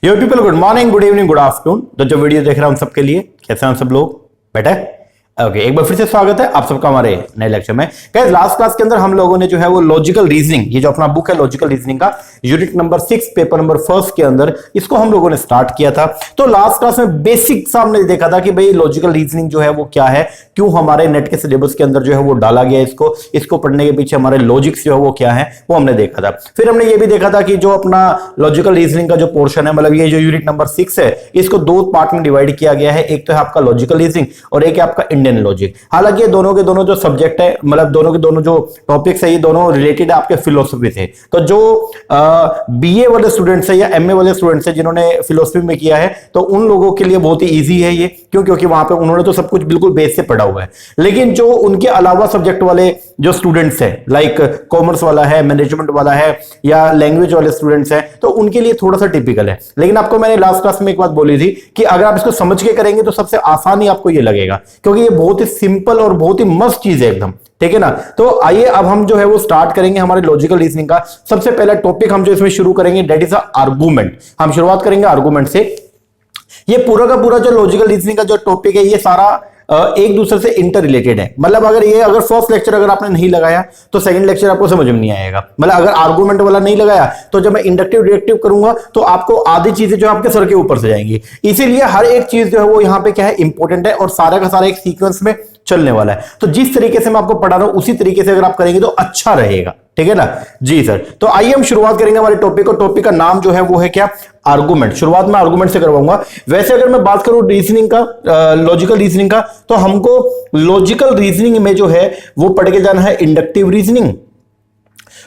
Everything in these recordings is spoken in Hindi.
यो people, good morning, good evening, good afternoon. तो जो वीडियो देख रहा हूं सबके लिए, कैसे हैं सब लोग? बेटा ओके, एक बार फिर से स्वागत है आप सबका हमारे नए लेक्चर में। गाइस, लास्ट क्लास के अंदर हम लोगों ने जो है वो लॉजिकल रीजनिंग, ये जो अपना बुक है लॉजिकल रीजनिंग का यूनिट नंबर 6 पेपर नंबर 1 के अंदर इसको हम लोगों ने स्टार्ट किया था। तो लास्ट क्लास में बेसिक सा हमने देखा था कि भाई लॉजिकल रीजनिंग जो है वो क्या है, क्यों हमारे नेट के सिलेबस के अंदर जो है वो डाला गया, इसको पढ़ने के पीछे हमारे लॉजिक्स जो है वो क्या है वो हमने देखा था। फिर हमने ये भी देखा था कि जो अपना लॉजिकल रीजनिंग का जो पोर्शन है, मतलब ये जो यूनिट नंबर 6 है, इसको दो पार्ट में डिवाइड किया गया है। एक तो है आपका लॉजिकल रीजनिंग और एक है आपका इंडियन लॉजिक। हालांकि ये दोनों के दोनों जो सब्जेक्ट है, मतलब दोनों के दोनों जो टॉपिक्स है, ये दोनों रिलेटेड है आपके फिलोसफी से। तो जो बीए वाले स्टूडेंट्स है या एमए वाले स्टूडेंट्स है जिन्होंने फिलोसफी में किया है, तो उन लोगों के लिए बहुत ही इजी है ये, क्योंकि वहां पे उन्होंने तो सब कुछ बिल्कुल बेस से पढ़ा हुआ है। लेकिन जो उनके अलावा सब्जेक्ट वाले जो स्टूडेंट्स है, लाइक कॉमर्स वाला है, मैनेजमेंट वाला है या लैंग्वेज वाले स्टूडेंट्स हैं, तो उनके लिए थोड़ा सा टिपिकल है। लेकिन आपको मैंने लास्ट क्लास में एक बात बोली थी कि अगर आप इसको समझ के करेंगे तो सबसे आसान ही आपको ये लगेगा, क्योंकि ये बहुत ही सिंपल और बहुत ही मस्त चीज है एकदम, ठीक है ना। तो आइए अब हम जो है वो स्टार्ट करेंगे हमारे लॉजिकल रीजनिंग का। सबसे पहला टॉपिक हम जो इसमें शुरू करेंगे दैट इज आर्गुमेंट। हम शुरुआत करेंगे आर्गुमेंट से। ये पूरा का पूरा जो लॉजिकल रीजनिंग का जो टॉपिक है, ये सारा एक दूसरे से इंटर रिलेटेड है। मतलब अगर फर्स्ट लेक्चर अगर आपने नहीं लगाया तो सेकंड लेक्चर आपको समझ में नहीं आएगा। मतलब अगर आर्गुमेंट वाला नहीं लगाया तो जब मैं इंडक्टिव डिडक्टिव करूंगा तो आपको आधी चीजें जो आपके सर के ऊपर से जाएंगी। इसीलिए हर एक चीज जो है वो यहाँ पे क्या है, इंपॉर्टेंट है और सारा का सारा एक सीक्वेंस में चलने वाला है। तो जिस तरीके से मैं आपको पढ़ा रहा हूं उसी तरीके से अगर आप करेंगे तो अच्छा रहेगा, ठीक है ना जी सर। तो आइए हम शुरुआत करेंगे हमारे टॉपिक को। टॉपिक का नाम जो है वो है क्या, आर्गुमेंट। शुरुआत में आर्गुमेंट से करवाऊंगा। वैसे अगर मैं बात करूं रीजनिंग का, लॉजिकल रीजनिंग का, तो हमको लॉजिकल रीजनिंग में जो है वो पढ़ के जाना है इंडक्टिव रीजनिंग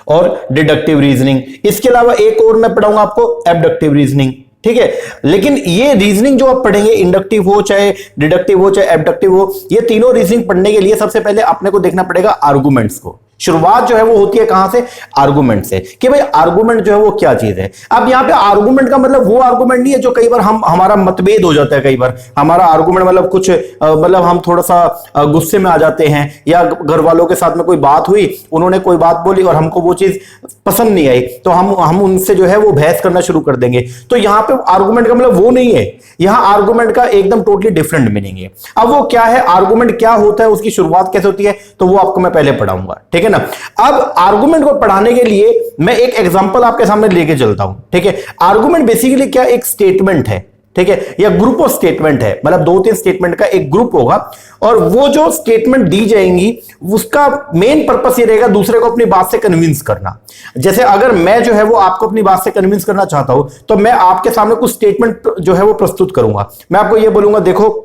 और डिडक्टिव रीजनिंग। इसके अलावा एक और मैं पढ़ाऊंगा आपको एबडक्टिव रीजनिंग, ठीक है। लेकिन ये रीजनिंग जो आप पढ़ेंगे, इंडक्टिव हो चाहे डिडक्टिव हो चाहे एबडक्टिव हो, ये तीनों रीजनिंग पढ़ने के लिए सबसे पहले आपने को देखना पड़ेगा आर्गुमेंट्स को। शुरुआत जो है वो होती है कहां से, आर्गुमेंट से, कि भाई आर्गुमेंट जो है वो क्या चीज है। अब यहां पे आर्गुमेंट का मतलब वो आर्गुमेंट नहीं है जो कई बार हमारा मतभेद हो जाता है। कई बार हमारा आर्गुमेंट मतलब कुछ मतलब हम थोड़ा सा गुस्से में आ जाते हैं, या घर वालों के साथ में कोई बात हुई, उन्होंने कोई बात बोली और हमको वो चीज पसंद नहीं आई, तो हम उनसे जो है वो बहस करना शुरू कर देंगे। तो यहां पे आर्गुमेंट का मतलब वो नहीं है। यहां आर्गुमेंट का एकदम टोटली डिफरेंट मीनिंग है। अब वो क्या है, आर्गुमेंट क्या होता है, उसकी शुरुआत कैसे होती है, तो वो आपको मैं पहले पढ़ाऊंगा, ठीक है ना। अब आर्गुमेंट को पढ़ाने के लिए मैं एक एग्जांपल आपके सामने लेके चलता हूं, ठीक है। आर्गुमेंट बेसिकली क्या, एक स्टेटमेंट है, ठीक है, या ग्रुप ऑफ स्टेटमेंट है। मतलब 2-3 स्टेटमेंट का एक ग्रुप होगा और वो जो स्टेटमेंट दी जाएंगी उसका मेन पर्पस ये रहेगा दूसरे को अपनी बात से कन्विंस करना। जैसे अगर मैं जो है वो आपको अपनी बात से कन्विंस करना चाहता हूं तो मैं आपके सामने कुछ स्टेटमेंट जो है वो प्रस्तुत करूंगा। मैं आपको ये बोलूंगा, देखो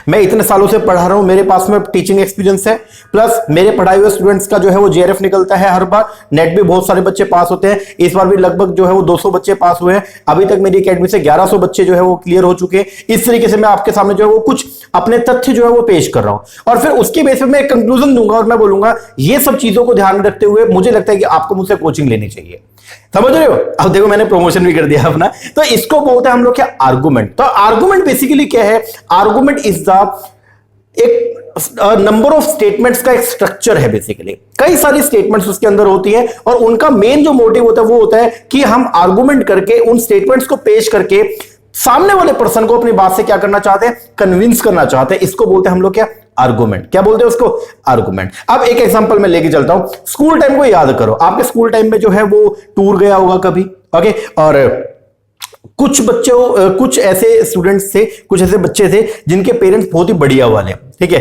मैं इतने सालों से पढ़ा रहा हूं, मेरे पास में टीचिंग एक्सपीरियंस है, प्लस मेरे पढ़ाए हुए स्टूडेंट्स का जो है वो जेआरएफ निकलता है हर बार। नेट भी बहुत सारे बच्चे पास होते हैं, इस बार भी लगभग जो है वो 200 बच्चे पास हुए हैं। अभी तक मेरी एकेडमी से 1100 बच्चे जो है वो क्लियर हो चुके हैं। इस तरीके से मैं आपके सामने जो है वो कुछ अपने तथ्य जो है वो पेश कर रहा हूं और फिर उसके बेस पे मैं एक कंक्लूजन दूंगा और मैं बोलूंगा ये सब चीजों को ध्यान में रखते हुए मुझे लगता है कि आपको मुझसे कोचिंग लेनी चाहिए। समझ रहे हो? अब देखो मैंने प्रमोशन भी कर दिया अपना। तो इसको बोलते हैं हम लोग क्या, आर्गुमेंट। तो आर्गुमेंट बेसिकली क्या है, आर्गुमेंट इज द एक नंबर ऑफ स्टेटमेंट्स का एक स्ट्रक्चर है। बेसिकली कई सारी स्टेटमेंट्स उसके अंदर होती है और उनका मेन जो मोटिव होता है वो होता है कि हम आर्गुमेंट करके उन स्टेटमेंट्स को पेश करके सामने वाले पर्सन को अपनी बात से क्या करना चाहते हैं, कन्विंस करना चाहते हैं। इसको बोलते हैं हम लोग क्या, आर्गुमेंट। क्या बोलते हैं उसको, आर्गुमेंट। अब एक एग्जांपल मैं लेके चलता हूं। स्कूल टाइम को याद करो, आपके स्कूल टाइम में जो है वो टूर गया होगा कभी, ओके। और कुछ ऐसे स्टूडेंट्स थे, कुछ ऐसे बच्चे थे जिनके पेरेंट्स बहुत ही बढ़िया वाले, ठीक है।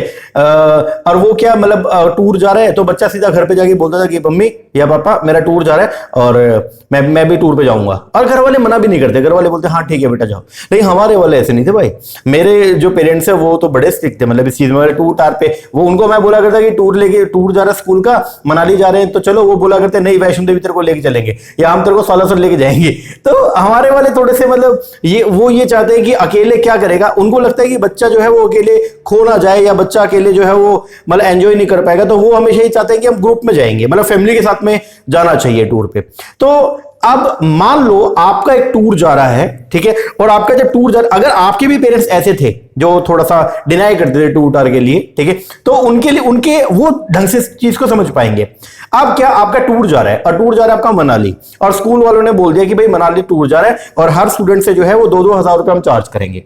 और वो क्या, मतलब टूर जा रहे हैं तो बच्चा सीधा घर पे जाके बोलता था कि मम्मी या पापा मेरा टूर जा रहा है और मैं भी टूर पे जाऊंगा। और घर वाले मना भी नहीं करते, घर वाले बोलते हाँ ठीक है बेटा जाओ। लेकिन हमारे वाले ऐसे नहीं थे भाई। मेरे जो पेरेंट्स है वो तो बड़े स्ट्रिक्ट थे, मतलब इस चीज में। टूर टार पे वो उनको मैं बोला करता कि टूर जा रहा है स्कूल का, मनाली जा रहे हैं, तो चलो वो बोला करते नहीं वैष्णो देवी तेरे को लेके चलेंगे या हम तेरे को सालासर लेके जाएंगे। तो हमारे वाले थोड़े से मतलब ये चाहते हैं कि अकेले क्या करेगा। उनको लगता है कि बच्चा जो है वो अकेले खो ना जाए या बच्चा अकेले जो है वो मतलब एंजॉय नहीं कर पाएगा। तो वो हमेशा ही चाहते हैं कि हम ग्रुप में जाएंगे, मतलब फैमिली के साथ में जाना चाहिए टूर पे। तो अब मान लो आपका एक टूर जा रहा है, ठीक है, और आपका जब टूर अगर आपके भी पेरेंट्स ऐसे थे जो थोड़ा सा डिनाई करते थे टूर टार के लिए, ठीक है, तो उनके लिए उनके वो ढंग से चीज को समझ पाएंगे। अब क्या आपका टूर जा रहा है, और टूर जा रहा है आपका मनाली, और स्कूल वालों ने बोल दिया कि भाई मनाली टूर जा रहा है और हर स्टूडेंट से जो है वो 2-2 हजार रुपए हम चार्ज करेंगे।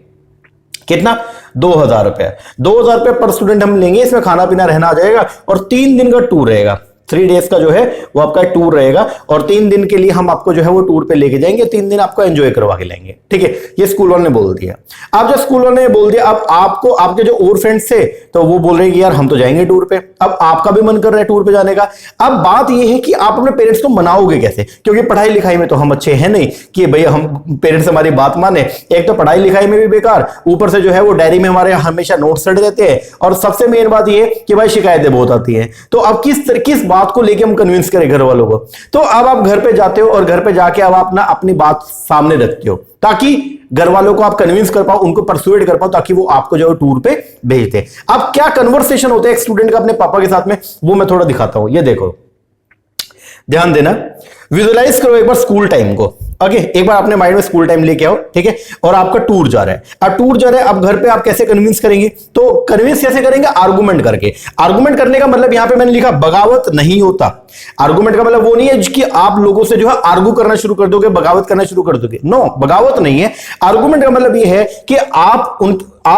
कितना? 2,000 रुपए। 2,000 रुपए पर स्टूडेंट हम लेंगे, इसमें खाना पीना रहना आ जाएगा, और 3 दिन का टूर रहेगा। 3 डेज का जो है वो आपका टूर रहेगा, और 3 दिन के लिए हम आपको जो है वो टूर पे लेके जाएंगे, 3 दिन आपको एंजॉय करवा के लाएंगे, ठीक है। ये स्कूल वालों ने बोल दिया। अब जब स्कूल वालों ने बोल दिया, अब आपको आपके जो और फ्रेंड्स थे तो वो बोल रहे हैं कि यार हम तो जाएंगे टूर पे। अब आपका भी मन कर रहा है टूर पे जाने का। अब बात यह है कि आप अपने पेरेंट्स को मनाओगे कैसे, क्योंकि पढ़ाई लिखाई में तो हम अच्छे हैं नहीं कि भाई हम पेरेंट्स हमारी बात माने। एक तो पढ़ाई लिखाई में भी बेकार, ऊपर से जो है वो डायरी में हमारे हमेशा नोट्स रट देते हैं, और सबसे मेन बात यह कि भाई शिकायतें बहुत आती हैं। तो अब किस बात को लेके हम कन्विंस करें घर वालों को? तो अब आप घर पे जाते हो और घर पे जाके अब आप ना अपनी बात सामने रखते हो, ताकि घर वालों को आप कन्विंस कर पाओ, उनको परसुएड कर पाओ, ताकि वो आपको जो टूर पे भेज दे। अब क्या कन्वर्सेशन होता है एक स्टूडेंट का अपने पापा के साथ में, वो मैं थोड़ा दिखाता हूं। ये देखो, ध्यान देना, विजुअलाइज करो एक बार स्कूल टाइम को। ओके, एक बार अपने माइंड में स्कूल टाइम लेके आओ, ठीक है, और आपका टूर जा रहा है। अब टूर जा रहा है, अब घर पे आप कैसे कन्विंस करेंगे? तो कन्विंस कैसे करेंगे? आर्गुमेंट करके। आर्गुमेंट करने का मतलब यहां पे मैंने लिखा बगावत नहीं होता। आर्गुमेंट का मतलब वो नहीं है कि आप लोगों से जो है आर्गू करना शुरू कर दोगे, बगावत करना शुरू कर दोगे। नो, बगावत नहीं है। आर्गुमेंट का मतलब ये है कि आप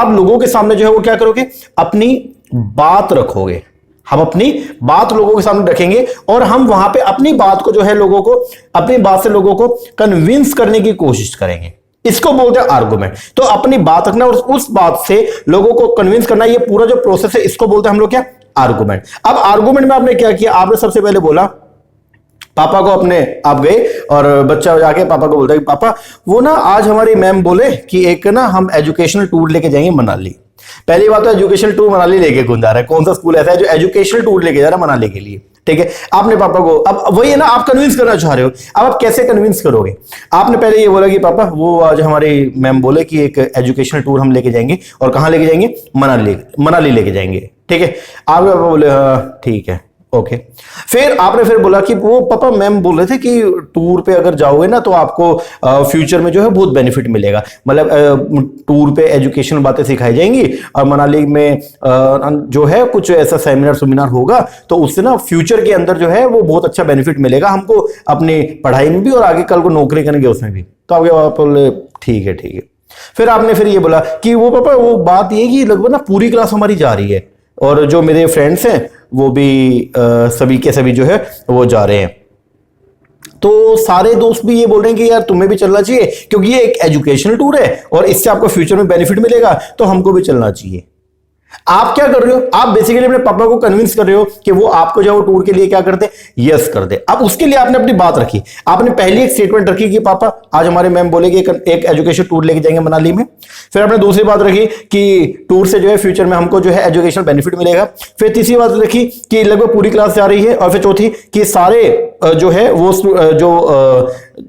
लोगों के सामने जो है वो क्या करोगे? अपनी बात रखोगे। हम अपनी बात लोगों के सामने रखेंगे, और हम वहां पे अपनी बात को जो है लोगों को, अपनी बात से लोगों को कन्विंस करने की कोशिश करेंगे। इसको बोलते हैं आर्गुमेंट। तो अपनी बात रखना और उस बात से लोगों को कन्विंस करना, ये पूरा जो प्रोसेस है, इसको बोलते हैं हम लोग क्या? आर्गुमेंट। अब आर्गुमेंट में आपने क्या किया? आपने सबसे पहले बोला पापा को, आप गए और बच्चा जाके पापा को बोलता है कि पापा वो ना आज हमारी मैम बोले कि एक ना हम एजुकेशनल टूर लेके जाएंगे मनाली। पहली बात तो एजुकेशनल टूर मनाली लेके कौन जा रहा है? कौन सा स्कूल ऐसा है जो एजुकेशनल टूर लेके जा रहा है मनाली के लिए? ठीक है, आपने पापा को, अब वही है ना, आप कन्विंस करना चाह रहे हो। अब आप कैसे कन्विंस करोगे? आपने पहले ये बोला कि पापा वो आज हमारी मैम बोले कि एक एजुकेशनल टूर हम लेके जाएंगे, और कहां लेके जाएंगे? मनाली लेके जाएंगे, ठीक है। आप बोले हाँ ठीक है, ओके। फिर आपने बोला कि वो पापा मैम बोल रहे थे कि टूर पे अगर जाओगे ना तो आपको फ्यूचर में जो है बहुत बेनिफिट मिलेगा, मतलब टूर पे एजुकेशनल बातें सिखाई जाएंगी, और मनाली में जो है कुछ ऐसा सेमिनार होगा, तो उससे ना फ्यूचर के अंदर जो है वो बहुत अच्छा बेनिफिट मिलेगा हमको, अपनी पढ़ाई में भी और आगे कल को नौकरी करेंगे उसमें भी। तो आपके पापा बोले ठीक है। फिर आपने ये बोला कि वो पापा वो बात ये कि लगभग ना पूरी क्लास हमारी जा रही है, और जो मेरे फ्रेंड्स हैं वो भी सभी के सभी जो है वो जा रहे हैं, तो सारे दोस्त भी ये बोल रहे हैं कि यार तुम्हें भी चलना चाहिए, क्योंकि ये एक एजुकेशनल टूर है और इससे आपको फ्यूचर में बेनिफिट मिलेगा, तो हमको भी चलना चाहिए। आप क्या कर रहे हो? आप बेसिकली अपने पापा को कन्विंस कर रहे हो कि वो आपको जो टूर के लिए क्या कर दे? यस कर दे। अब उसके लिए आपने अपनी बात रखी। आपने पहली एक स्टेटमेंट रखी कि पापा आज हमारे मैम बोले कि एक एजुकेशन टूर लेके जाएंगे मनाली में। फिर आपने दूसरी बात रखी कि टूर से जो है फ्यूचर में हमको जो है एजुकेशनल बेनिफिट मिलेगा। फिर तीसरी बात रखी कि लगभग पूरी क्लास जा रही है, और फिर चौथी कि सारे जो है वो जो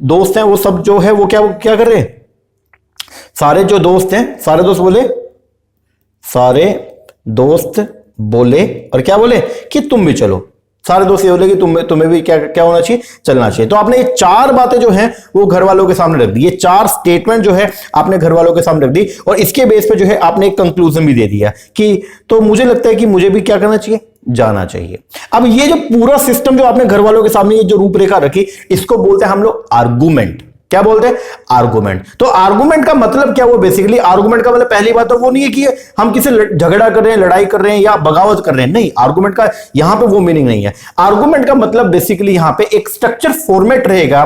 दोस्त हैं वो सब जो है वो क्या कर रहे हैं? सारे जो दोस्त हैं, सारे दोस्त बोले और क्या बोले कि तुम भी चलो। सारे दोस्त ये बोले कि तुम्हें भी क्या होना चाहिए? चलना चाहिए। तो आपने ये 4 बातें जो हैं वो घर वालों के सामने रख दी, ये 4 स्टेटमेंट जो है आपने घर वालों के सामने रख दी, और इसके बेस पे जो है आपने एक कंक्लूजन भी दे दिया कि तो मुझे लगता है कि मुझे भी क्या करना चाहिए? जाना चाहिए। अब ये जो पूरा सिस्टम जो आपने घर वालों के सामने ये जो रूपरेखा रखी, इसको बोलते हैं हम लोग आर्गुमेंट। क्या बोलते हैं? आर्गुमेंट। तो आर्गुमेंट का मतलब क्या? वो बेसिकली आर्गुमेंट का मतलब पहली बात तो वो नहीं है कि हम किसी झगड़ा कर रहे हैं, लड़ाई कर रहे हैं या बगावत कर रहे हैं, नहीं। आर्गुमेंट का यहां पे वो मीनिंग नहीं है। आर्गुमेंट का मतलब बेसिकली यहां पे एक स्ट्रक्चर फॉर्मेट रहेगा,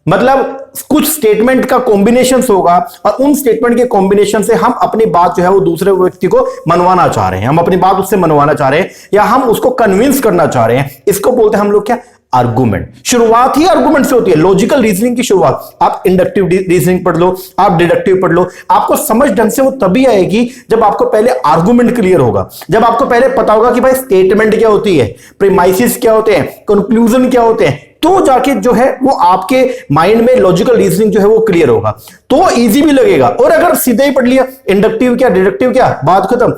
मतलब कुछ स्टेटमेंट का कॉम्बिनेशन होगा, और उन स्टेटमेंट के कॉम्बिनेशन से हम अपनी बात जो है वो दूसरे व्यक्ति को मनवाना चाह रहे हैं, हम अपनी बात उससे मनवाना चाह रहे हैं, या हम उसको कन्विंस करना चाह रहे हैं। इसको बोलते हैं हम लोग क्या? आर्गुमेंट। शुरुआत ही आर्गुमेंट से होती है, लॉजिकल रीजनिंग की शुरुआत। आप इंडक्टिव रीजनिंग पढ़ लो, आप डिडक्टिव पढ़ लो, आपको समझ ढंग से वो तभी आएगी जब आपको पहले आर्गुमेंट क्लियर होगा, जब आपको पहले पता होगा कि भाई स्टेटमेंट क्या होती है, प्रीमाइसिस क्या होते हैं, कंक्लूजन क्या होते हैं, तो जाके जो है वो आपके माइंड में लॉजिकल रीजनिंग जो है वो क्लियर होगा, तो इजी भी लगेगा। और अगर सीधे ही पढ़ लिया इंडक्टिव क्या डिडक्टिव क्या, बात खत्म,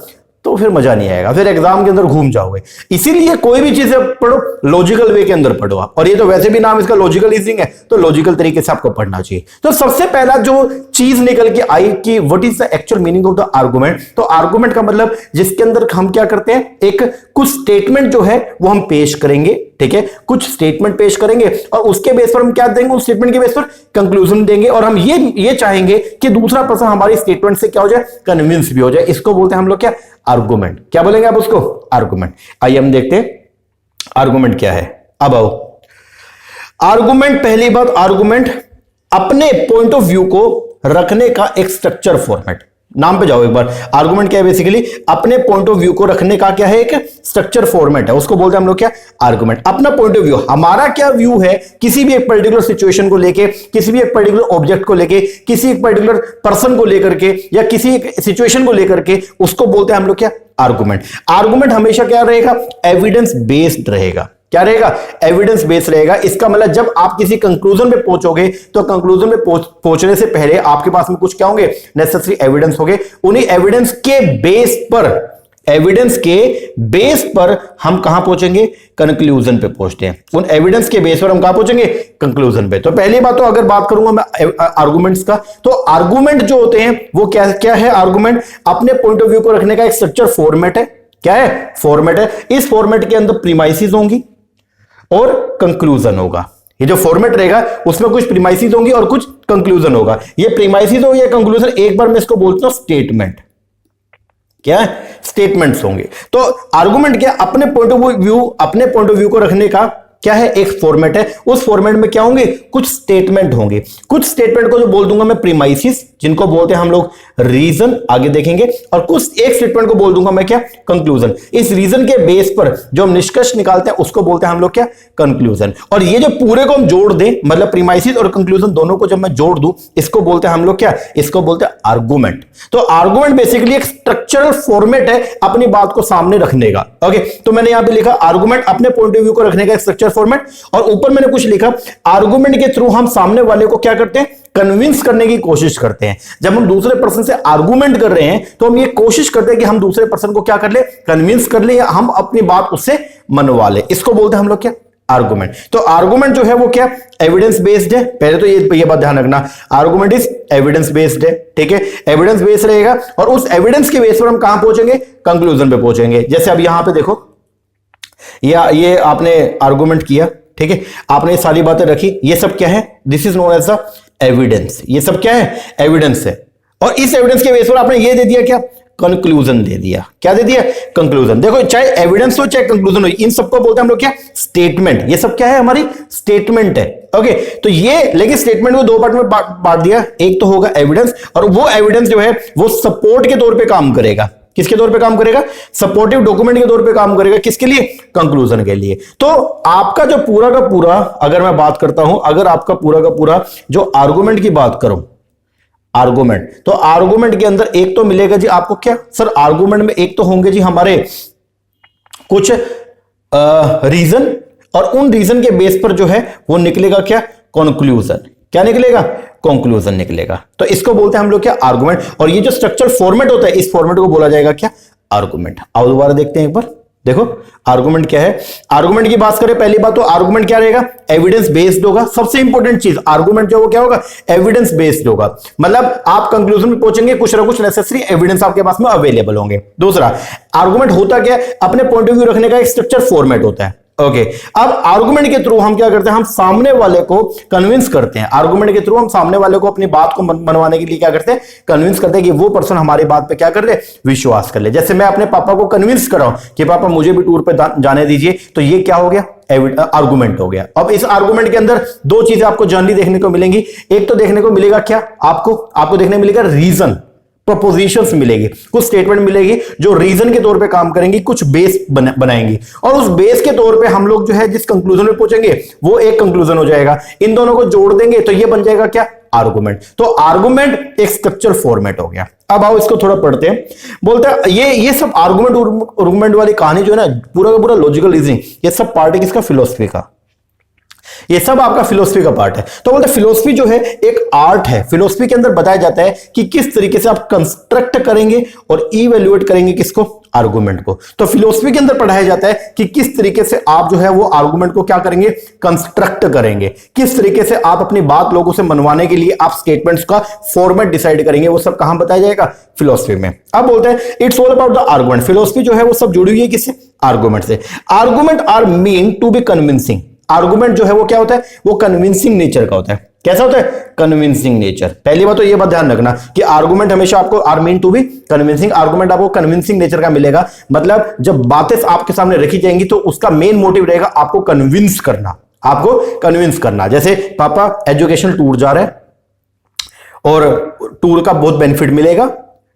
तो फिर मजा नहीं आएगा, फिर एग्जाम के अंदर घूम जाओगे। इसीलिए कोई भी चीज पढ़ो लॉजिकल वे के अंदर पढ़ो आप, और ये तो वैसे भी नाम इसका लॉजिकल रीजनिंग है, तो लॉजिकल तरीके से आपको पढ़ना चाहिए। तो सबसे पहला जो चीज निकल के आई कि what is the actual meaning of the argument, तो आर्गुमेंट का मतलब जिसके अंदर हम क्या करते हैं, एक कुछ स्टेटमेंट जो है वो हम पेश करेंगे, ठीक है, कुछ स्टेटमेंट पेश करेंगे और उसके बेस पर हम क्या देंगे, उस स्टेटमेंट के बेस पर कंक्लूजन देंगे, और हम ये चाहेंगे कि दूसरा पर्सन हमारी स्टेटमेंट से क्या हो जाए, कन्विंस भी हो जाए। इसको बोलते हैं हम लोग क्या, आर्गुमेंट। क्या बोलेंगे आप उसको, आर्गुमेंट। आइए हम देखते हैं आर्गुमेंट क्या है। अब आओ, आर्गुमेंट, पहली बात, आर्गुमेंट अपने पॉइंट ऑफ व्यू को रखने का एक स्ट्रक्चर फॉर्मेट। नाम पे जाओ एक बार। आर्गुमेंट क्या है, बेसिकली अपने पॉइंट ऑफ व्यू को रखने का क्या है, एक स्ट्रक्चर फॉर्मेट है, उसको बोलते हैं हम लोग क्या, आर्गुमेंट। अपना पॉइंट ऑफ व्यू, हमारा क्या व्यू है किसी भी एक पर्टिकुलर सिचुएशन को लेके, किसी भी एक पर्टिकुलर ऑब्जेक्ट को लेके, किसी एक पर्टिकुलर पर्सन को लेकर के, या किसी एक सिचुएशन को लेकर के, उसको बोलते हैं हम लोग क्या, आर्गुमेंट। आर्गुमेंट हमेशा क्या रहेगा, एविडेंस बेस्ड रहेगा। क्या रहेगा, एविडेंस बेस्ड रहेगा। इसका मतलब जब आप किसी कंक्लूजन पे पहुंचोगे तो कंक्लूजन पे पहुंचने से पहले आपके पास में कुछ क्या होंगे, नेसेसरी एविडेंस होंगे। उन्हीं एविडेंस के बेस पर, एविडेंस के बेस पर हम कहां पहुंचेंगे, कंक्लूजन पे पहुंचते हैं। उन एविडेंस के बेस पर हम कहां पहुंचेंगे, कंक्लूजन पे। तो पहली बात तो अगर बात करूंगा मैं आर्गुमेंट्स का, तो आर्गुमेंट जो होते हैं वो क्या क्या है, आर्गुमेंट अपने पॉइंट ऑफ व्यू को रखने का एक स्ट्रक्चर फॉर्मेट है। क्या है, फॉर्मेट है। इस फॉर्मेट के अंदर प्रीमाइसिस होंगी और कंक्लूजन होगा। ये जो फॉर्मेट रहेगा उसमें कुछ प्रीमाइसिस होंगी और कुछ कंक्लूजन होगा। ये प्रीमाइसिस हो या कंक्लूजन, एक बार मैं इसको बोलता हूं स्टेटमेंट। क्या है, स्टेटमेंट्स होंगे। तो आर्गुमेंट क्या, अपने पॉइंट ऑफ व्यू को रखने का क्या है, एक फॉर्मेट है। उस फॉर्मेट में क्या होंगे, कुछ स्टेटमेंट होंगे। कुछ स्टेटमेंट को जो बोल दूंगा मैं प्रीमाइसिस, जिनको बोलते हैं हम लोग रीजन, आगे देखेंगे। और कुछ एक स्टेटमेंट को बोल दूंगा मैं क्या, कंक्लूजन। इस रीजन के बेस पर जो हम निष्कर्ष निकालते हैं उसको बोलते हैं हम लोग क्या, कंक्लूजन। और ये जो पूरे को हम जोड़ दें, मतलब प्रीमाइसिस और कंक्लूजन दोनों को जब मैं जोड़ दूं, इसको बोलते हैं हम लोग क्या, इसको बोलते हैं आर्गुमेंट। तो आर्गुमेंट बेसिकली एक स्ट्रक्चरल फॉर्मेट है अपनी बात को सामने रखने का। ओके, तो मैंने यहां पे लिखा आर्गुमेंट अपने पॉइंट ऑफ व्यू को रखने का एक स्ट्रक्चर फॉर्मेट, और ऊपर मैंने कुछ लिखा आर्गुमेंट के थ्रू हम सामने वाले को क्या करते हैं, कन्विंस करने की कोशिश करते हैं। जब हम दूसरे पर्सन से आर्गुमेंट कर रहे हैं तो हम ये कोशिश करते हैं कि हम दूसरे पर्सन को क्या कर ले, कन्विंस कर ले, या हम अपनी बात उससे मनवा ले। इसको बोलते हैं हम लोग क्या, आर्गुमेंट। तो आर्गुमेंट जो है वो क्या, एविडेंस बेस्ड है। पहले तो ये बात ध्यान रखना, आर्गुमेंट इज एविडेंस बेस्ड है, ठीक है, एविडेंस बेस्ड रहेगा। और उस एविडेंस के बेस पर हम कहां पहुंचेंगे, कंक्लूजन पे पहुंचेंगे। जैसे अब यहां पे देखो, ये आपने आर्गुमेंट किया, ठीक है, आपने सारी बातें रखी, ये सब क्या है, this is known as the evidence. ये सब क्या है, एविडेंस है। और इस एविडेंस के बेस पर आपने ये दे दिया क्या, कंक्लूजन दे दिया। क्या दे दिया, कंक्लूजन। देखो चाहे एविडेंस हो चाहे कंक्लूजन हो, इन सबको बोलते हैं हम लोग क्या, स्टेटमेंट। ये सब क्या है, हमारी स्टेटमेंट है। ओके, तो ये, लेकिन स्टेटमेंट को दो पार्ट में बांट दिया। एक तो होगा एविडेंस, और वो एविडेंस जो है वो सपोर्ट के तौर पे काम करेगा। किसके तौर पे काम करेगा, सपोर्टिव डॉक्यूमेंट के तौर पे काम करेगा। किसके लिए, कंक्लूजन के लिए। तो आपका जो पूरा का पूरा, अगर मैं बात करता हूं, अगर आपका पूरा का पूरा जो आर्गुमेंट की बात करूं, आर्गुमेंट, तो आर्गुमेंट के अंदर एक तो मिलेगा जी आपको क्या, सर आर्गुमेंट में एक तो होंगे जी हमारे कुछ रीजन, और उन रीजन के बेस पर जो है वो निकलेगा क्या, कंक्लूजन। क्या निकलेगा, कंक्लूजन निकलेगा। तो इसको बोलते हैं हम लोग क्या, आर्गुमेंट। और ये जो स्ट्रक्चर फॉर्मेट होता है, इस फॉर्मेट को बोला जाएगा क्या, आर्गुमेंट। आओ दोबारा देखते हैं एक बार। देखो आर्गुमेंट क्या है, आर्गुमेंट की बात करें, पहली बात तो आर्गुमेंट क्या रहेगा, एविडेंस बेस्ड होगा। सबसे इंपॉर्टेंट चीज, आर्गुमेंट जो वो क्या होगा, एविडेंस बेस्ड होगा। मतलब आप कंक्लूजन में पहुंचेंगे, कुछ ना कुछ नेसेसरी एविडेंस आपके पास में अवेलेबल होंगे। दूसरा, आर्गुमेंट होता क्या है, अपने पॉइंट ऑफ व्यू रखने का एक स्ट्रक्चर फॉर्मेट होता है। ओके, अब आर्गुमेंट के थ्रू हम क्या करते हैं, हम सामने वाले को कन्विंस करते हैं। आर्गुमेंट के थ्रू हम सामने वाले को अपनी बात को मनवाने के लिए क्या करते हैं, कन्विंस करते हैं कि वो पर्सन हमारी बात पे क्या कर ले, विश्वास कर ले। जैसे मैं अपने पापा को कन्विंस कर रहा हूं कि पापा मुझे भी टूर पे जाने दीजिए, तो ये क्या हो गया, आर्गुमेंट हो गया। अब इस आर्गुमेंट के अंदर दो चीजें आपको जनरली देखने को मिलेंगी। एक तो देखने को मिलेगा क्या, आपको देखने मिलेगा रीजन, प्रपोजिशंस मिलेगी, कुछ स्टेटमेंट मिलेगी जो रीजन के तौर पे काम करेंगी, कुछ बेस बनाएंगी, और उस बेस के तौर पे हम लोग जो है जिस कंक्लूजन में पहुंचेंगे वो एक कंक्लूजन हो जाएगा। इन दोनों को जोड़ देंगे तो ये बन जाएगा क्या, आर्गुमेंट। तो आर्गुमेंट एक स्ट्रक्चर फॉर्मेट हो गया। अब आओ इसको थोड़ा पढ़ते हैं। बोलता है ये सब आर्गुमेंट वाली कहानी जो है ना, पूरा का पूरा लॉजिकल रीजनिंग, ये सब पार्ट है किसका, फिलोसफी का। ये सब आपका फिलोसफी का पार्ट है। तो बोलते फिलोसफी जो है एक आर्ट है। फिलोसफी के अंदर बताया जाता है कि किस तरीके से आप कंस्ट्रक्ट करेंगे और इवैल्यूएट करेंगे किसको, आर्गुमेंट को। तो फिलोसफी के अंदर पढ़ाया जाता है कि किस तरीके से आप जो है वो आर्गुमेंट को क्या करेंगे, कंस्ट्रक्ट करेंगे, किस तरीके से आप अपनी बात लोगों से मनवाने के लिए आप स्टेटमेंट्स का फॉर्मेट डिसाइड करेंगे। वो सब कहां बताया जाएगा, फिलोसफी में। अब बोलते हैं it's all about the argument. Philosophy जो है वो सब जुड़ी हुई है किससे, आर्गुमेंट से। Argument are mean to be convincing. Argument जो है वो क्या होता है, वो कन्विंसिंग नेचर का होता है। कैसा होता है, कन्विंसिंग नेचर। पहली बात तो ये बात ध्यान रखना कि आर्गुमेंट हमेशा आपको are mean to be convincing, argument आपको कन्विंसिंग नेचर का मिलेगा। मतलब जब बातें आपके सामने रखी जाएंगी तो उसका मेन मोटिव रहेगा आपको कन्विंस करना, आपको कन्विंस करना। जैसे पापा एजुकेशन टूर जा रहे हैं और टूर का बहुत बेनिफिट मिलेगा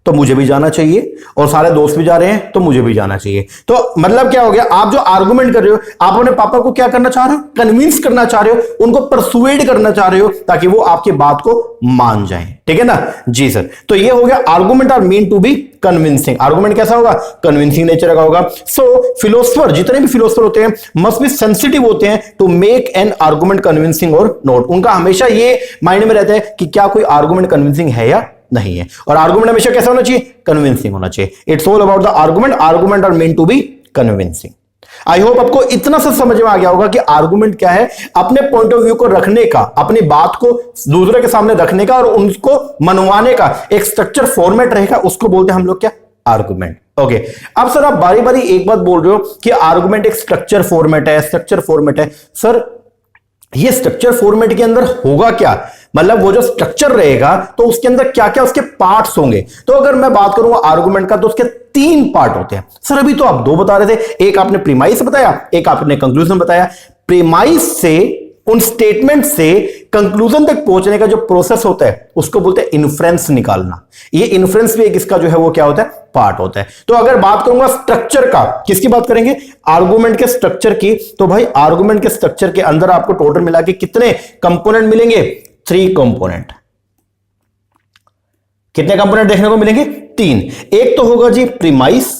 तो मुझे भी जाना चाहिए, और सारे दोस्त भी जा रहे हैं तो मुझे भी जाना चाहिए। तो मतलब क्या हो गया, आप जो आर्गुमेंट कर रहे हो, आप अपने पापा को क्या करना चाह रहे हो, कन्विंस करना चाह रहे हो, उनको परसुएड करना चाह रहे हो ताकि वो आपकी बात को मान जाएं। ठीक है ना जी सर। तो ये हो गया argument are mean to be convincing. Argument कैसा होगा, कन्विंसिंग नेचर का होगा। सो फिलोसफर, जितने भी फिलोसफर होते हैं मस्ट बी सेंसिटिव होते हैं to make an argument convincing और नॉट। उनका हमेशा ये माइंड में रहता है कि क्या कोई आर्गुमेंट कन्विंसिंग है या नहीं है, और आर्गुमेंट हमेशा कैसा होना चाहिए, कन्विंसिंग होना चाहिए। It's all about the argument, argument are mean to be convincing. I hope आपको इतना सा समझ में आ गया होगा कि आर्गुमेंट क्या है, अपने पॉइंट ऑफ व्यू को रखने का, अपनी बात को दूसरे के सामने रखने का और उनको मनवाने का एक स्ट्रक्चर फॉर्मेट रहेगा, उसको बोलते हैं हम लोग क्या, आर्गुमेंट। ओके अब सर आप बारी बारी एक बात बोल रहे हो कि आर्गुमेंट एक स्ट्रक्चर फॉर्मेट है, स्ट्रक्चर फॉर्मेट है। सर ये स्ट्रक्चर फॉर्मेट के अंदर होगा क्या, मतलब वो जो स्ट्रक्चर रहेगा तो उसके अंदर क्या क्या उसके पार्ट्स होंगे। तो अगर मैं बात करूंगा आर्गुमेंट का तो उसके 3 पार्ट होते हैं। सर अभी तो आप 2 बता रहे थे, एक आपने प्रीमाइस बताया, एक आपने कंक्लूजन बताया। प्रीमाइस से, उन स्टेटमेंट से कंक्लूजन तक पहुंचने का जो प्रोसेस होता है उसको बोलते हैं इन्फ्रेंस निकालना। ये इन्फ्रेंस भी एक इसका जो है वो क्या होता है, पार्ट होता है। तो अगर बात करूंगा स्ट्रक्चर का, किसकी बात करेंगे, आर्गुमेंट के स्ट्रक्चर की, तो भाई आर्गुमेंट के स्ट्रक्चर के अंदर आपको टोटल मिला के कितने कंपोनेंट मिलेंगे, 3 कंपोनेंट। कितने कंपोनेंट देखने को मिलेंगे, 3। एक तो होगा जी प्रीमाइस,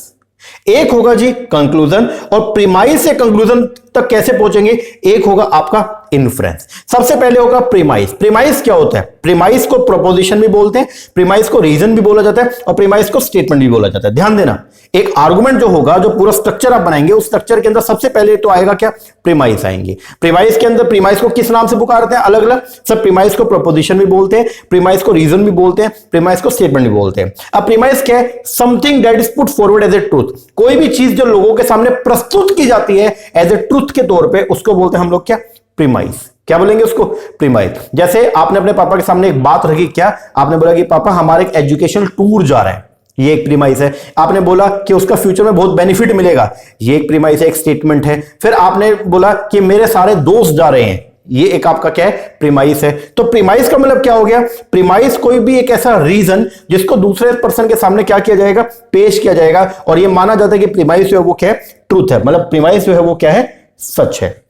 एक होगा जी कंक्लूजन, और प्रीमाइस से कंक्लूजन तक कैसे पहुंचेंगे, एक होगा आपका इन्फ्रेंस। सबसे पहले होगा प्रीमाइस। प्रीमाइस क्या होता है, प्रीमाइस को प्रोपोजिशन भी बोलते हैं, प्रीमाइस को रीजन भी बोला जाता है, और प्रीमाइस को स्टेटमेंट भी बोला जाता है। ध्यान देना, एक आर्गुमेंट जो होगा, जो पूरा स्ट्रक्चर आप बनाएंगे, उस स्ट्रक्चर के अंदर सबसे पहले तो आएगा क्या, प्रीमाइस आएंगे। प्रीमाइस के अंदर प्रीमाइस को किस नाम से पुकारते हैं, अलग अलग सब। प्रीमाइस को प्रोपोजिशन भी बोलते हैं, प्रीमाइस को रीजन भी बोलते हैं, प्रीमाइस को स्टेटमेंट भी बोलते हैं। अब प्रीमाइस क्या है, something that is put forward as a truth. कोई भी चीज जो लोगों के सामने प्रस्तुत की जाती है एज ए ट्रूथ के तौर पे, उसको बोलते हैं हम लोग क्या, प्रीमाइस। क्या बोलेंगे उसको, प्रीमाइस। जैसे आपने अपने पापा के सामने एक बात रखी, क्या आपने बोला कि पापा हमारे एक एजुकेशन टूर जा रहा है, ये एक प्रीमाइस है। आपने बोला कि उसका फ्यूचर में बहुत बेनिफिट मिलेगा, ये एक प्रीमाइस है, एक स्टेटमेंट है। फिर आपने बोला कि मेरे सारे दोस्त जा रहे हैं, ये एक आपका क्या है, प्रीमाइस है। तो प्रीमाइस का मतलब क्या हो गया, प्रीमाइस कोई भी एक ऐसा रीजन जिसको दूसरे पर्सन के सामने क्या किया जाएगा, पेश किया जाएगा, और ये माना जाता है कि प्रीमाइस जो है वो क्या है, ट्रूथ है। मतलब प्रीमाइस जो है वो क्या है, सच है।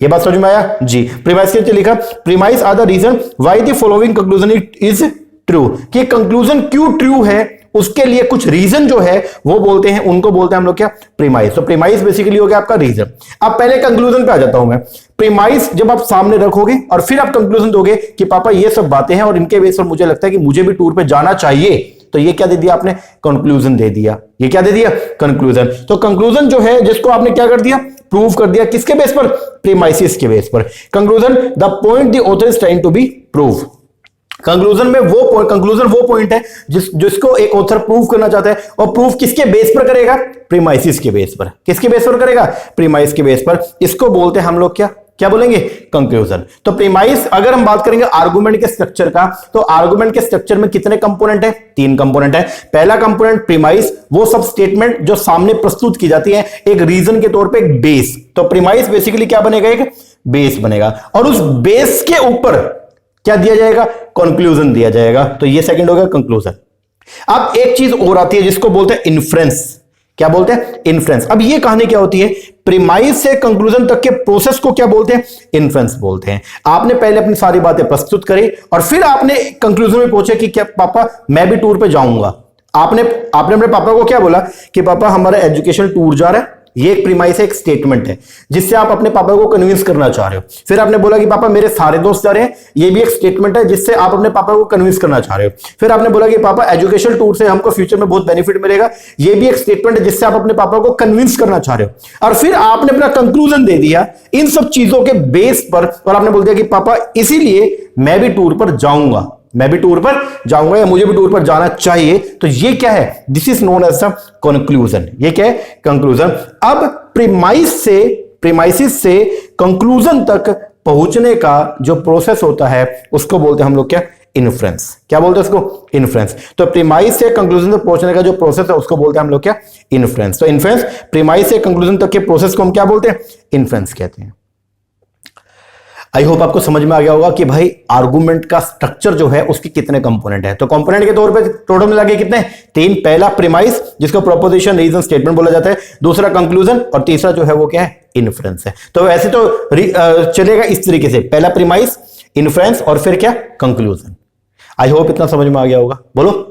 ये बात समझ में आया जी। प्रीमाइस के नीचे लिखा, premise are the reason why the following conclusion is true. कि कंक्लूजन क्यों ट्रू है, उसके लिए कुछ रीजन जो है वो बोलते हैं, उनको बोलते हैं हम लोग क्या, प्रीमाइस। तो प्रीमाइस बेसिकली हो गया आपका रीजन। अब पहले कंक्लूजन पे आ जाता हूं मैं। प्रीमाइस जब आप सामने रखोगे और फिर आप कंक्लूजन दोगे कि पापा ये सब बातें हैं और इनके बेस पर मुझे लगता है कि मुझे भी टूर पे जाना चाहिए, तो ये क्या दे दिया आपने, कंक्लूजन दे दिया। ये क्या दे दिया, कंक्लूजन। तो कंक्लूजन जो है जिसको आपने क्या कर दिया, प्रूव कर दिया, किसके बेस पर, प्रीमाइसिस के बेस पर। Conclusion the point the author is trying to be prove. Conclusion में वो पॉइंट है जिसको एक ऑथर प्रूव करना चाहता है, और प्रूफ किसके बेस पर करेगा, प्रीमाइसिस के बेस पर। किसके बेस पर करेगा, प्रीमाइस के बेस पर। इसको बोलते हैं हम लोग क्या बोलेंगे, कंक्लूजन। तो प्रीमाइस, अगर हम बात करेंगे आर्गुमेंट के स्ट्रक्चर का, तो आर्गुमेंट के स्ट्रक्चर में कितने कंपोनेंट है, 3 कंपोनेंट है। पहला कंपोनेंट प्रीमाइस, वो सब स्टेटमेंट जो सामने प्रस्तुत की जाती है एक रीजन के तौर पे, एक बेस। तो प्रीमाइस बेसिकली क्या बनेगा, एक बेस बनेगा, और उस बेस के ऊपर क्या दिया जाएगा, कंक्लूजन दिया जाएगा। तो ये सेकंड हो गया कंक्लूजन। अब एक चीज और आती है जिसको बोलते हैं इन्फ्रेंस। क्या बोलते हैं, इन्फ्रेंस। अब ये कहानी क्या होती है, प्रीमाइस से कंक्लूजन तक के प्रोसेस को क्या बोलते हैं, इन्फ्रेंस बोलते हैं। आपने पहले अपनी सारी बातें प्रस्तुत करी और फिर आपने कंक्लूजन में पहुंचे कि क्या पापा मैं भी टूर पे जाऊंगा। आपने अपने पापा को क्या बोला कि पापा हमारा एजुकेशन टूर जा रहा है ये एक प्रीमाइस है, एक स्टेटमेंट है जिससे आप अपने पापा को कन्विंस करना चाह रहे हो। फिर आपने बोला कि पापा मेरे सारे दोस्त जा रहे हैं, ये भी एक स्टेटमेंट है जिससे आप अपने पापा को कन्विंस करना चाह रहे हो। फिर आपने बोला कि पापा एजुकेशन टूर से हमको फ्यूचर में बहुत बेनिफिट मिलेगा, ये भी एक स्टेटमेंट है जिससे आप अपने पापा को कन्विंस करना चाह रहे हो। और फिर आपने अपना कंक्लूजन दे दिया इन सब चीजों के बेस पर, और आपने बोल दिया कि पापा इसीलिए मैं भी टूर पर जाऊंगा, मैं भी टूर पर जाऊंगा या मुझे भी टूर पर जाना चाहिए। तो ये क्या है? This is known as the conclusion. ये क्या है? कंक्लूजन। अब प्रीमाइसिस से कंक्लूजन तक पहुंचने का जो प्रोसेस होता है उसको बोलते हैं हम लोग क्या? इन्फ्रेंस। क्या बोलते हैं उसको? इन्फ्रेंस। तो प्रीमाइस से कंक्लूजन तक पहुंचने का जो प्रोसेस है उसको बोलते हैं हम लोग क्या? इन्फ्रेंस। तो इन्फ्रेंस, प्रीमाइस से कंक्लूजन तक के प्रोसेस को हम क्या बोलते हैं? इन्फ्रेंस कहते हैं। आई होप आपको समझ में आ गया होगा कि भाई आर्गुमेंट का स्ट्रक्चर जो है उसके कितने कंपोनेंट है। तो कंपोनेंट के तौर पे टोटल मिला के कितने? 3। पहला प्रीमाइस जिसको प्रोपोजिशन, रीजन, स्टेटमेंट बोला जाता है। दूसरा कंक्लूजन, और तीसरा जो है वो क्या है? इन्फ्रेंस है। तो वैसे तो चलेगा इस तरीके से, पहला प्रीमाइस, इन्फ्रेंस और फिर क्या? कंक्लूजन। आई होप इतना समझ में आ गया होगा। बोलो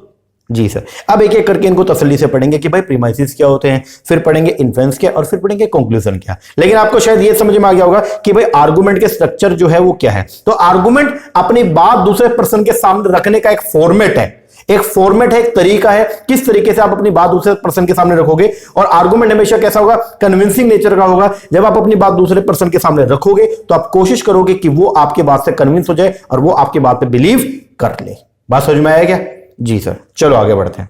जी सर। अब एक एक करके इनको तसल्ली से पढ़ेंगे कि भाई प्रीमाइसिस क्या होते हैं, फिर पढ़ेंगे इन्फ्रेंस क्या, और फिर पढ़ेंगे कंक्लूजन क्या। लेकिन आपको शायद ये समझ में आ गया होगा कि भाई आर्गुमेंट के स्ट्रक्चर जो है वो क्या है। तो आर्गुमेंट अपनी बात दूसरे पर्सन के सामने रखने का एक फॉर्मेट है, एक तरीका है किस तरीके से आप अपनी बात दूसरे पर्सन के सामने रखोगे। और आर्गुमेंट हमेशा कैसा होगा? कन्विंसिंग नेचर का होगा। जब आप अपनी बात दूसरे पर्सन के सामने रखोगे तो आप कोशिश करोगे कि वो आपके बात से कन्विंस हो जाए और वो आपकी बात पे बिलीव कर ले। बात समझ में आया क्या? जी सर। चलो आगे बढ़ते हैं।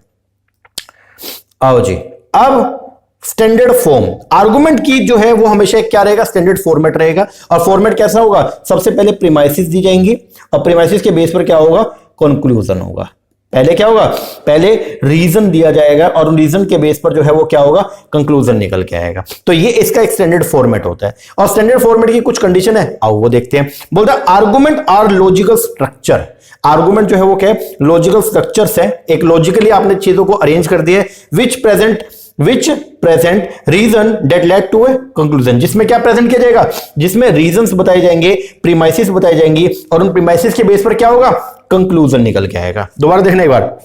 आओ जी। अब स्टैंडर्ड फॉर्म आर्गुमेंट की जो है वो हमेशा क्या रहेगा? स्टैंडर्ड फॉर्मेट रहेगा। और फॉर्मेट कैसा होगा? सबसे पहले प्रीमाइसिस दी जाएंगी और प्रीमाइसिस के बेस पर क्या होगा? कंक्लूजन होगा। पहले क्या होगा? पहले रीजन दिया जाएगा और रीजन के बेस पर जो है वो क्या होगा? कंक्लूजन निकल के आएगा। तो ये इसका एक स्टैंडर्ड फॉर्मेट होता है। और स्टैंडर्ड फॉर्मेट की कुछ कंडीशन है, आओ वो देखते हैं। बोलता है argument are logical structure. Argument जो है वो क्या है? लॉजिकल स्ट्रक्चर्स है। एक लॉजिकली आपने चीजों को अरेंज कर दिया है। Which present reason that lead to a conclusion. जिसमें क्या प्रेजेंट किया जाएगा? जिसमें रीजंस बताए जाएंगे, प्रीमाइसिस बताई जाएंगी, और उन प्रीमाइसिस के बेस पर क्या होगा? कंक्लूजन निकल के आएगा। दोबारा देखना एक बार।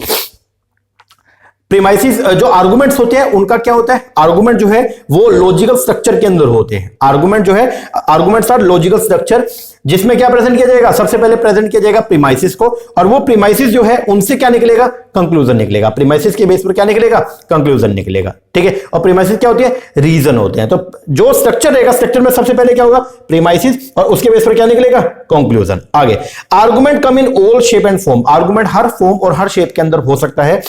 प्रीमाइसिस जो आर्गुमेंट्स होते हैं उनका क्या होता है? आर्गुमेंट जो है वो लॉजिकल स्ट्रक्चर के अंदर होते हैं। आर्गुमेंट जो है, आर्गुमेंट्स आर लॉजिकल स्ट्रक्चर जिसमें क्या प्रेजेंट किया जाएगा? सबसे पहले प्रेजेंट किया जाएगा प्रीमाइसिस को, और वो प्रीमाइसिस जो है उनसे क्या निकलेगा? कंक्लूजन निकलेगा। प्रीमाइसिस के बेस पर क्या निकलेगा? कंक्लूजन निकलेगा। ठीक है। और प्रीमाइसिस क्या होती है? रीजन होते हैं। तो जो स्ट्रक्चर रहेगा, स्ट्रक्चर में सबसे पहले क्या होगा? प्रीमाइसिस, और उसके बेस पर क्या निकलेगा? कंक्लूजन। आगे argument come in all shape and form. Argument her form और हर शेप के अंदर हो सकता है।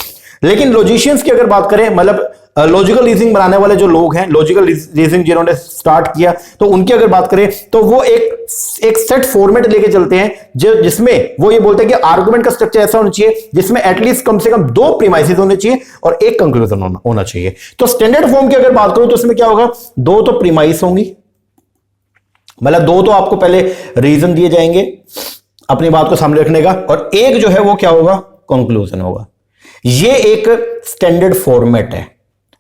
लेकिन लॉजिशियंस की अगर बात करें, मतलब लॉजिकल रीजनिंग बनाने वाले जो लोग हैं, लॉजिकल रीजनिंग जिन्होंने स्टार्ट किया, तो उनकी अगर बात करें तो वो एक सेट फॉर्मेट लेके चलते हैं जिसमें वो ये बोलते हैं कि आर्गुमेंट का स्ट्रक्चर ऐसा होना चाहिए जिसमें एटलीस्ट कम से कम 2 प्रीमाइसिस होने चाहिए और एक कंक्लूजन होना चाहिए। तो स्टैंडर्ड फॉर्म की अगर बात करूं तो इसमें क्या होगा? 2 तो प्रीमाइस होंगी, मतलब 2 तो आपको पहले रीजन दिए जाएंगे अपनी बात को सामने रखने का, और एक जो है वो क्या होगा? कंक्लूजन होगा। ये एक स्टैंडर्ड फॉर्मेट है।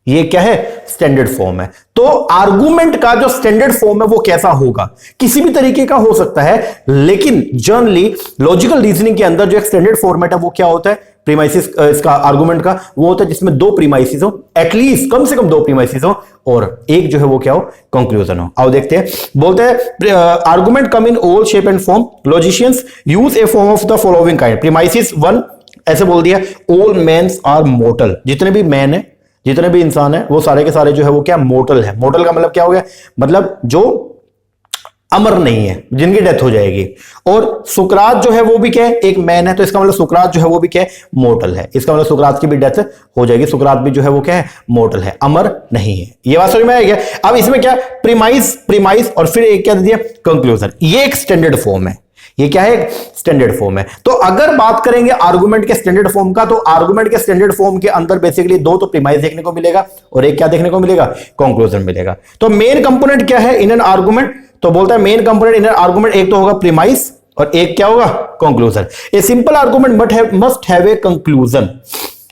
ये क्या है? स्टैंडर्ड फॉर्म है। तो आर्गुमेंट का जो स्टैंडर्ड फॉर्म है वो कैसा होगा? किसी भी तरीके का हो सकता है, लेकिन जनरली लॉजिकल रीजनिंग के अंदर जो एक स्टैंडर्ड फॉर्मेट है वो क्या होता है? प्रीमाइसिस, इसका आर्गुमेंट का वो होता है जिसमें 2 प्रीमाइसिस हो, एटलीस्ट कम से कम 2 प्रीमाइसिस हो, और एक जो है वो क्या हो? कंक्लूजन हो। आओ देखते हैं। बोलते हैं argument come in all shape and form. Logicians use a form of the following kind. Premises 1 ऐसे बोल दिया, ऑल मेन्स आर मोर्टल। जितने भी मैन है, जितने भी इंसान है, वो सारे के सारे जो है वो क्या? मोर्टल है। मोर्टल का मतलब क्या हो गया? मतलब जो अमर नहीं है, जिनकी डेथ हो जाएगी। और सुकरात जो है वो भी क्या है? एक मैन है, तो इसका मतलब सुकरात जो है वो भी क्या है? मोर्टल है। इसका मतलब सुकरात की भी डेथ हो जाएगी। सुकरात भी जो है वो क्या है? मोर्टल है, अमर नहीं है। ये बात समझ में आएगी? अब इसमें क्या? प्रीमाइस और फिर एक क्या दे दिया? कंक्लूजन। ये एक स्टैंडर्ड फॉर्म है। ये क्या है? स्टैंडर्ड फॉर्म है। तो अगर बात करेंगे आर्गुमेंट के स्टैंडर्ड फॉर्म का, तो आर्गुमेंट के स्टैंडर्ड फॉर्म के अंदर बेसिकली 2 तो प्रीमाइस देखने को मिलेगा और एक क्या देखने को मिलेगा? कंक्लूजन मिलेगा। तो मेन कंपोनेंट क्या है इन एन आर्गुमेंट? तो बोलता है main component in an argument एक तो होगा प्रीमाइस और एक क्या होगा? Conclusion. A simple argument must have a conclusion.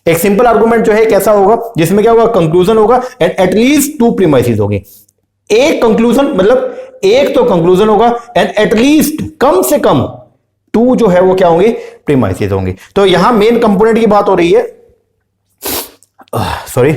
एक सिंपल आर्गुमेंट जो है कैसा होगा? जिसमें क्या होगा? कंक्लूजन होगा एंड एटलीस्ट 2 प्रीमाइसिस होगी। एक कंक्लूजन मतलब एक तो कंक्लूजन होगा एंड एटलीस्ट कम से कम 2 जो है वो क्या होंगे? प्रीमाइसिस होंगे। तो यहां मेन कंपोनेंट की बात हो रही है, सॉरी,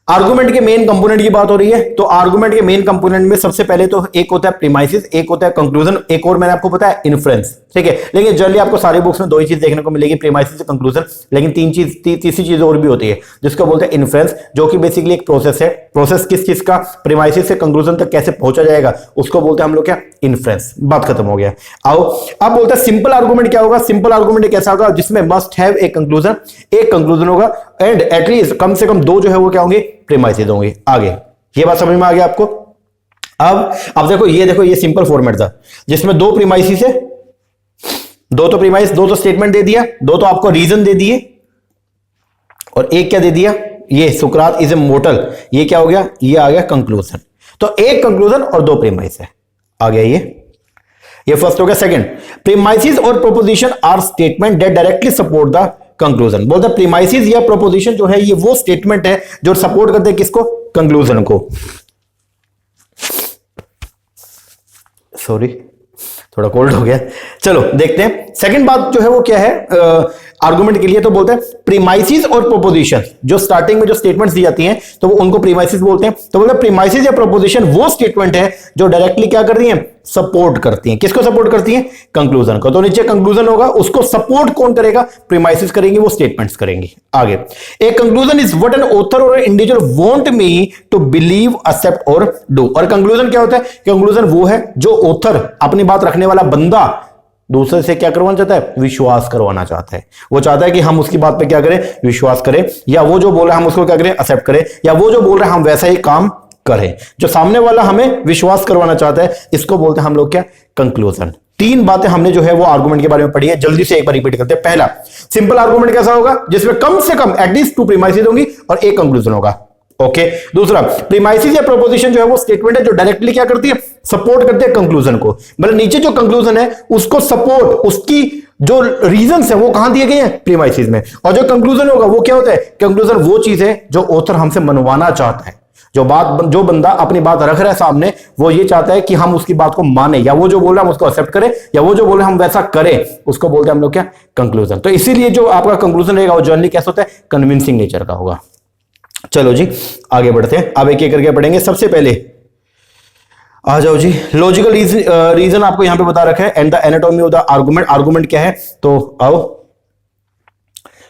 आर्गुमेंट के मेन कंपोनेंट की बात हो रही है, तो आर्गुमेंट के मेन कंपोनेंट में सबसे पहले तो एक होता है प्रीमाइसिस, एक होता है कंक्लूजन, एक और मैंने आपको बताया इन्फ्रेंस, ठीक है। लेकिन जनरली आपको सारी बुक्स में दो ही चीज देखने को मिलेगी, प्रीमाइसिस और कंक्लूजन, लेकिन तीसरी चीज और भी होती है जिसको बोलते हैं इन्फ्रेंस, जो कि बेसिकली एक प्रोसेस है। प्रोसेस किस चीज का, प्रीमाइसिस से कंक्लूजन तक कैसे पहुंचा जाएगा, उसको बोलते हैं हम लोग क्या, इन्फ्रेंस। बात खत्म हो गया। आओ अब बोलते हैं सिंपल आर्गुमेंट क्या होगा। सिंपल आर्गुमेंट एक ऐसा होगा जिसमें मस्ट हैव एक कंक्लूजन होगा एंड एटलीस्ट कम से कम दो जो है वो क्या होंगे, प्रीमाइसिस होंगे। आगे ये बात समझ में आ गया आपको। अब देखो ये सिंपल फॉर्मेट था जिसमें दो प्रीमाइसिस है, दो तो प्रीमाइस, दो तो स्टेटमेंट दे दिया, दो तो आपको रीजन दे दिए, और एक क्या दे दिया, ये सुकरात इज ए मोर्टल, ये क्या हो गया, ये आ गया कंक्लूजन। तो एक कंक्लूजन और दो प्रीमाइस है। आ गया ये फर्स्ट हो गया। सेकंड, प्रीमाइसिस और proposition are statement that directly support the conclusion. बोलते हैं प्रीमाइसिस या प्रोपोजिशन जो है ये वो स्टेटमेंट है जो सपोर्ट करते हैं किसको, कंक्लूजन को। सॉरी थोड़ा कोल्ड हो गया। चलो देखते हैं सेकंड बात जो है वो क्या है आर्गुमेंट के लिए। तो बोलते हैं प्रीमाइसिस और प्रोपोजिशन, जो स्टार्टिंग में जो स्टेटमेंट्स दी जाती हैं तो वो उनको प्रीमाइसिस बोलते हैं। तो बोलते हैं प्रीमाइसिस या प्रोपोजिशन वो स्टेटमेंट है जो डायरेक्टली क्या करती हैं, सपोर्ट करती हैं। किसको सपोर्ट करती हैं, कंक्लूजन को। तो नीचे कंक्लूजन होगा, उसको सपोर्ट कौन करेगा, प्रीमाइसिस करेंगे, वो स्टेटमेंट्स करेंगे। आगे, a conclusion is what an author और individual want me to believe, accept और डू। और कंक्लूजन क्या होता है, कंक्लूजन वो है जो ऑथर, अपनी बात रखने वाला बंदा, दूसरे से क्या करवाना चाहता है, विश्वास करवाना चाहता है। वो चाहता है कि हम उसकी बात पे क्या करें, विश्वास करें, या वो जो बोल रहा है हम उसको क्या करें, एक्सेप्ट करें, या वो जो बोल रहा है हम वैसा ही काम करें। जो सामने वाला हमें विश्वास करवाना चाहता है, इसको बोलते हैं हम लोग क्या, कंक्लूजन। तीन बातें हमने जो है वो आर्गुमेंट के बारे में पढ़ी है, जल्दी से एक बार रिपीट करते हैं। पहला, सिंपल आर्गुमेंट कैसा होगा, जिसमें कम से कम एटलीस्ट टू प्रीमाइसिस होंगी और एक कंक्लूजन होगा। ओके। दूसरा, प्रीमाइसिस या प्रोपोजिशन जो है वो स्टेटमेंट है जो डायरेक्टली क्या करती है, सपोर्ट करते हैं कंक्लूजन को। मतलब नीचे जो कंक्लूजन है उसको सपोर्ट, उसकी जो रीजंस है वो कहां दिए गए हैं, प्रीमाइसिस में। और जो कंक्लूजन होगा वो क्या होता है, कंक्लूजन वो चीज है जो ऑथर हमसे मनवाना चाहता है। जो बंदा अपनी बात रख रहा है सामने, वो ये चाहता है कि हम उसकी बात को माने, या वो जो बोल रहा है हम उसको एक्सेप्ट करें, या वो जो बोल रहा है हम वैसा करें, उसको बोलते हैं हम लोग क्या, कंक्लूजन। तो इसीलिए जो आपका कंक्लूजन रहेगा वो जनरली कैसा होता है, कन्विंसिंग नेचर का होगा। चलो जी आगे बढ़ते हैं, अब एक एक करके पढ़ेंगे। सबसे पहले आ जाओ जी, लॉजिकल रीजन आपको यहां पे बता रखा है and the anatomy of the argument. Argument क्या है, तो आओ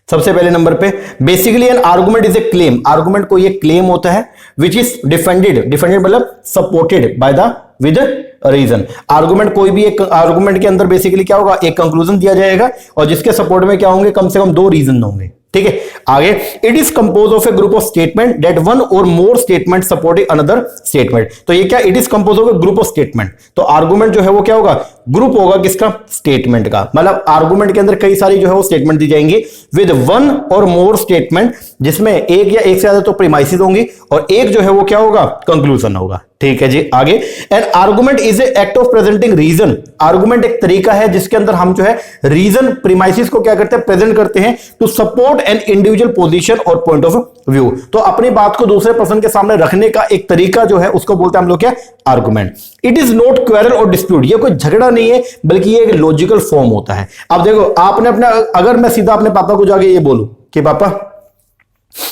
सबसे पहले नंबर पे, basically an argument is a claim. Argument को ये क्लेम होता है विच इज डिफेंडेड मतलब supported by the with reason. Argument कोई भी एक आर्गुमेंट के अंदर बेसिकली क्या होगा, एक कंक्लूजन दिया जाएगा और जिसके सपोर्ट में क्या होंगे, कम से कम दो रीजन होंगे। ठीक है। आगे, it is compose of A group of statement that one और मोर स्टेटमेंट सपोर्टिंग अनदर स्टेटमेंट। तो ये क्या, it is compose of A group of statement. तो आर्गुमेंट जो है वो क्या होगा, ग्रुप होगा किसका, स्टेटमेंट का। मतलब आर्गुमेंट के अंदर कई सारी जो है वो स्टेटमेंट दी जाएंगी विद वन और मोर स्टेटमेंट, जिसमें एक या एक से ज्यादा तो प्रीमाइसिस होंगी और एक जो है वो क्या होगा, कंक्लूजन होगा। ठीक है जी। आगे, an argument is a act of presenting reason. Argument एक तरीका है जिसके अंदर हम जो है रीजन, प्रीमाइसिस को क्या करते हैं, प्रेजेंट करते हैं to support an individual position और पॉइंट ऑफ व्यू। तो अपनी बात को दूसरे पर्सन के सामने रखने का एक तरीका जो है उसको बोलते हैं हम लोग क्या, argument. It is not quarrel और डिस्प्यूट। ये कोई झगड़ा नहीं है बल्कि ये एक लॉजिकल फॉर्म होता है। अब देखो, आपने अपना, अगर मैं सीधा अपने पापा को जाके ये बोलूं कि पापा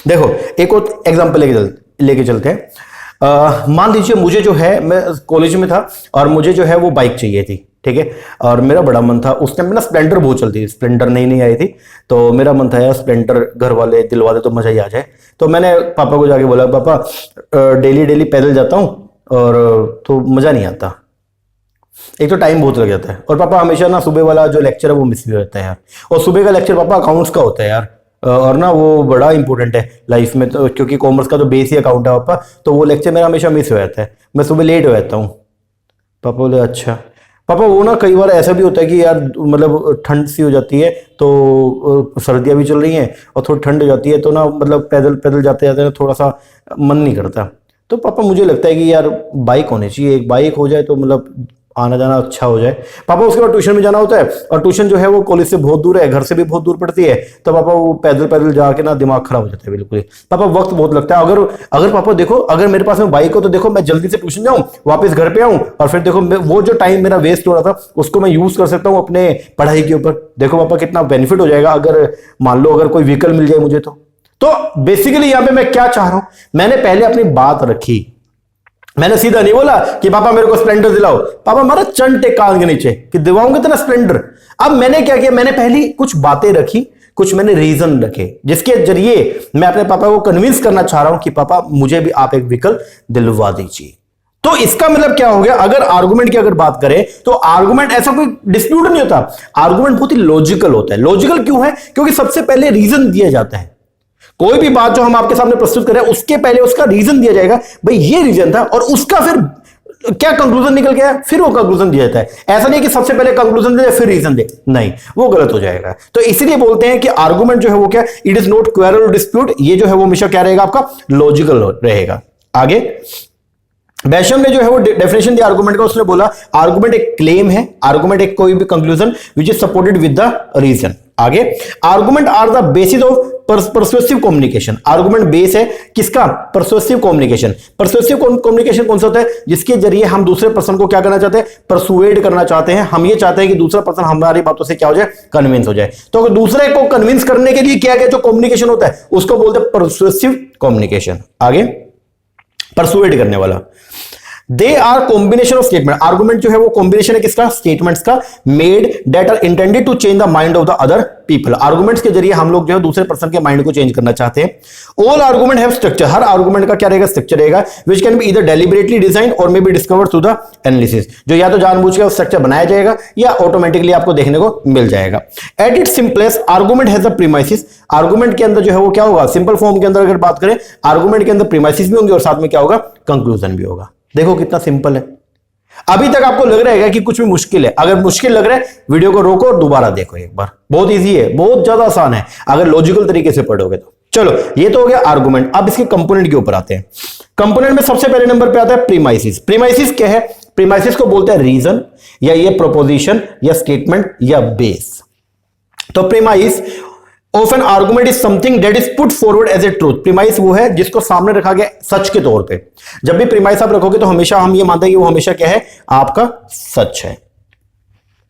देखो, एक और एग्जांपल लेके चलते हैं। मान लीजिए मुझे जो है, मैं कॉलेज में था और मुझे जो है वो बाइक चाहिए थी। ठीक है। और मेरा बड़ा मन था, उस टाइम में ना स्प्लेंडर बहुत चलती थी, स्प्लेंडर नई आई थी, तो मेरा मन था यार स्प्लेंडर घर वाले दिलवा दे तो मजा ही आ जाए। तो मैंने पापा को जाके बोला, पापा डेली पैदल जाता हूँ और तो मजा नहीं आता, एक तो टाइम बहुत लग जाता है, और पापा हमेशा ना सुबह वाला जो लेक्चर है वो मिस भी होता है यार। और सुबह का लेक्चर पापा अकाउंट्स का होता है यार, और ना वो बड़ा इंपॉर्टेंट है लाइफ में, तो क्योंकि कॉमर्स का तो बेस ही अकाउंट है पापा, तो वो लेक्चर मेरा हमेशा मिस हो जाता है, मैं सुबह लेट हो जाता हूँ। पापा बोले अच्छा। पापा वो ना कई बार ऐसा भी होता है कि यार मतलब ठंड सी हो जाती है, तो सर्दियाँ भी चल रही हैं और थोड़ी ठंड हो जाती है, तो ना मतलब पैदल जाते जाते ना थोड़ा सा मन नहीं करता। तो पापा मुझे लगता है कि यार बाइक होनी चाहिए, एक बाइक हो जाए तो मतलब आना जाना अच्छा हो जाए। पापा उसके बाद ट्यूशन में जाना होता है, और ट्यूशन जो है वो कॉलेज से बहुत दूर है, घर से भी बहुत दूर पड़ती है, तो पापा वो पैदल जाके ना दिमाग खराब हो जाता है बिल्कुल ही। पापा वक्त बहुत लगता है। अगर पापा देखो, अगर मेरे पास में बाइक हो तो देखो मैं जल्दी से ट्यूशन जाऊं, वापस घर पे आऊं, और फिर देखो वो जो टाइम मेरा वेस्ट हो रहा था उसको मैं यूज कर सकता हूँ अपने पढ़ाई के ऊपर। देखो पापा कितना बेनिफिट हो जाएगा अगर मान लो अगर कोई व्हीकल मिल जाए मुझे। तो तो बेसिकली यहां पे मैं क्या चाह रहा हूं, मैंने पहले अपनी बात रखी, मैंने सीधा नहीं बोला कि पापा मेरे को स्प्लेंडर दिलाओ, पापा मारा चंटे कान के नीचे कि दिलाऊंगे तेरा स्प्लेंडर। अब मैंने क्या किया, मैंने पहली कुछ बातें रखी, कुछ मैंने रीजन रखे, जिसके जरिए मैं अपने पापा को कन्विंस करना चाह रहा हूं कि पापा मुझे भी आप एक व्हीकल दिलवा दीजिए। तो इसका मतलब क्या हो गया, अगर आर्गुमेंट की अगर बात करें तो आर्गुमेंट ऐसा कोई डिस्प्यूट नहीं होता, आर्गुमेंट बहुत ही लॉजिकल होता है। लॉजिकल क्यों है, क्योंकि सबसे पहले रीजन दिया जाता है। कोई भी बात जो हम आपके सामने प्रस्तुत करें उसके पहले उसका रीजन दिया जाएगा, भाई ये रीजन था, और उसका फिर क्या कंक्लूजन निकल गया, फिर वो कंक्लूजन दिया जाता है। ऐसा नहीं कि सबसे पहले कंक्लूजन दे फिर रीजन दे, नहीं, वो गलत हो जाएगा। तो इसीलिए बोलते हैं कि आर्गुमेंट जो है वो क्या, इट इज नॉट क्वेरल और डिस्प्यूट, ये जो है वो हमेशा क्या रहेगा, आपका लॉजिकल रहेगा। आगे बैशम ने जो है वो डेफिनेशन दिया आर्गुमेंट का, उसने बोला आर्गुमेंट एक क्लेम है, आर्गुमेंट एक कोई भी conclusion which is supported with the reason. आगे argument are the basis of persuasive communication. Argument base है किसका, परसुएसिव कम्युनिकेशन। परसुएसिव कम्युनिकेशन कौन सा होता है, जिसके जरिए हम दूसरे पर्सन को क्या करना चाहते हैं, परसुएड करना चाहते हैं। हम ये चाहते हैं कि दूसरा पर्सन हमारी बातों से क्या हो जाए, कन्विंस हो जाए। तो अगर दूसरे को कन्विंस करने के लिए क्या क्या जो कम्युनिकेशन होता है उसको बोलते हैं परसुएसिव कम्युनिकेशन। आगे परसुएड करने वाला, they are combination of statement. Argument जो है वो कॉम्बिनेशन है किसका, स्टेटमेंट्स का, made that are intended to change the mind of the other people. Arguments के जरिए हम लोग जो है दूसरे पर्सन के माइंड को चेंज करना चाहते हैं। All argument have structure. हर आर्गुमेंट का क्या रहेगा, स्ट्रक्चर रहेगा, which can be either deliberately design और may be discovered through the analysis. जो या तो जानबूझ के स्ट्रक्चर बनाया जाएगा या ऑटोमेटिकली आपको देखने को मिल जाएगा। At its simplest argument has a premises. Argument के अंदर जो है वो क्या होगा, सिंपल फॉर्म के अंदर अगर बात करें, आर्गुमेंट के अंदर प्रीमाइसिस भी होंगे और साथ में क्या होगा, कंक्लूजन भी होगा। देखो कितना सिंपल है। अभी तक आपको लग रहा है कि कुछ भी मुश्किल है, अगर मुश्किल लग रहा है वीडियो को रोको और दोबारा देखो एक बार, बहुत इजी है, बहुत ज्यादा आसान है अगर लॉजिकल तरीके से पढ़ोगे तो। चलो ये तो हो गया आर्गुमेंट। अब इसके कंपोनेंट के ऊपर आते हैं। कंपोनेंट में सबसे पहले नंबर पे आता है प्रीमाइसिस। प्रीमाइसिस क्या है, प्रीमाइसिस को बोलते हैं रीजन या ये प्रोपोजिशन या स्टेटमेंट या बेस। तो premise of an argument is something that is put forward as a truth. Premise वो है जिसको सामने रखा गया सच के तौर पे। जब भी प्रीमाइस आप रखोगे तो हमेशा हम ये मानते हैं कि वो हमेशा क्या है, आपका सच है,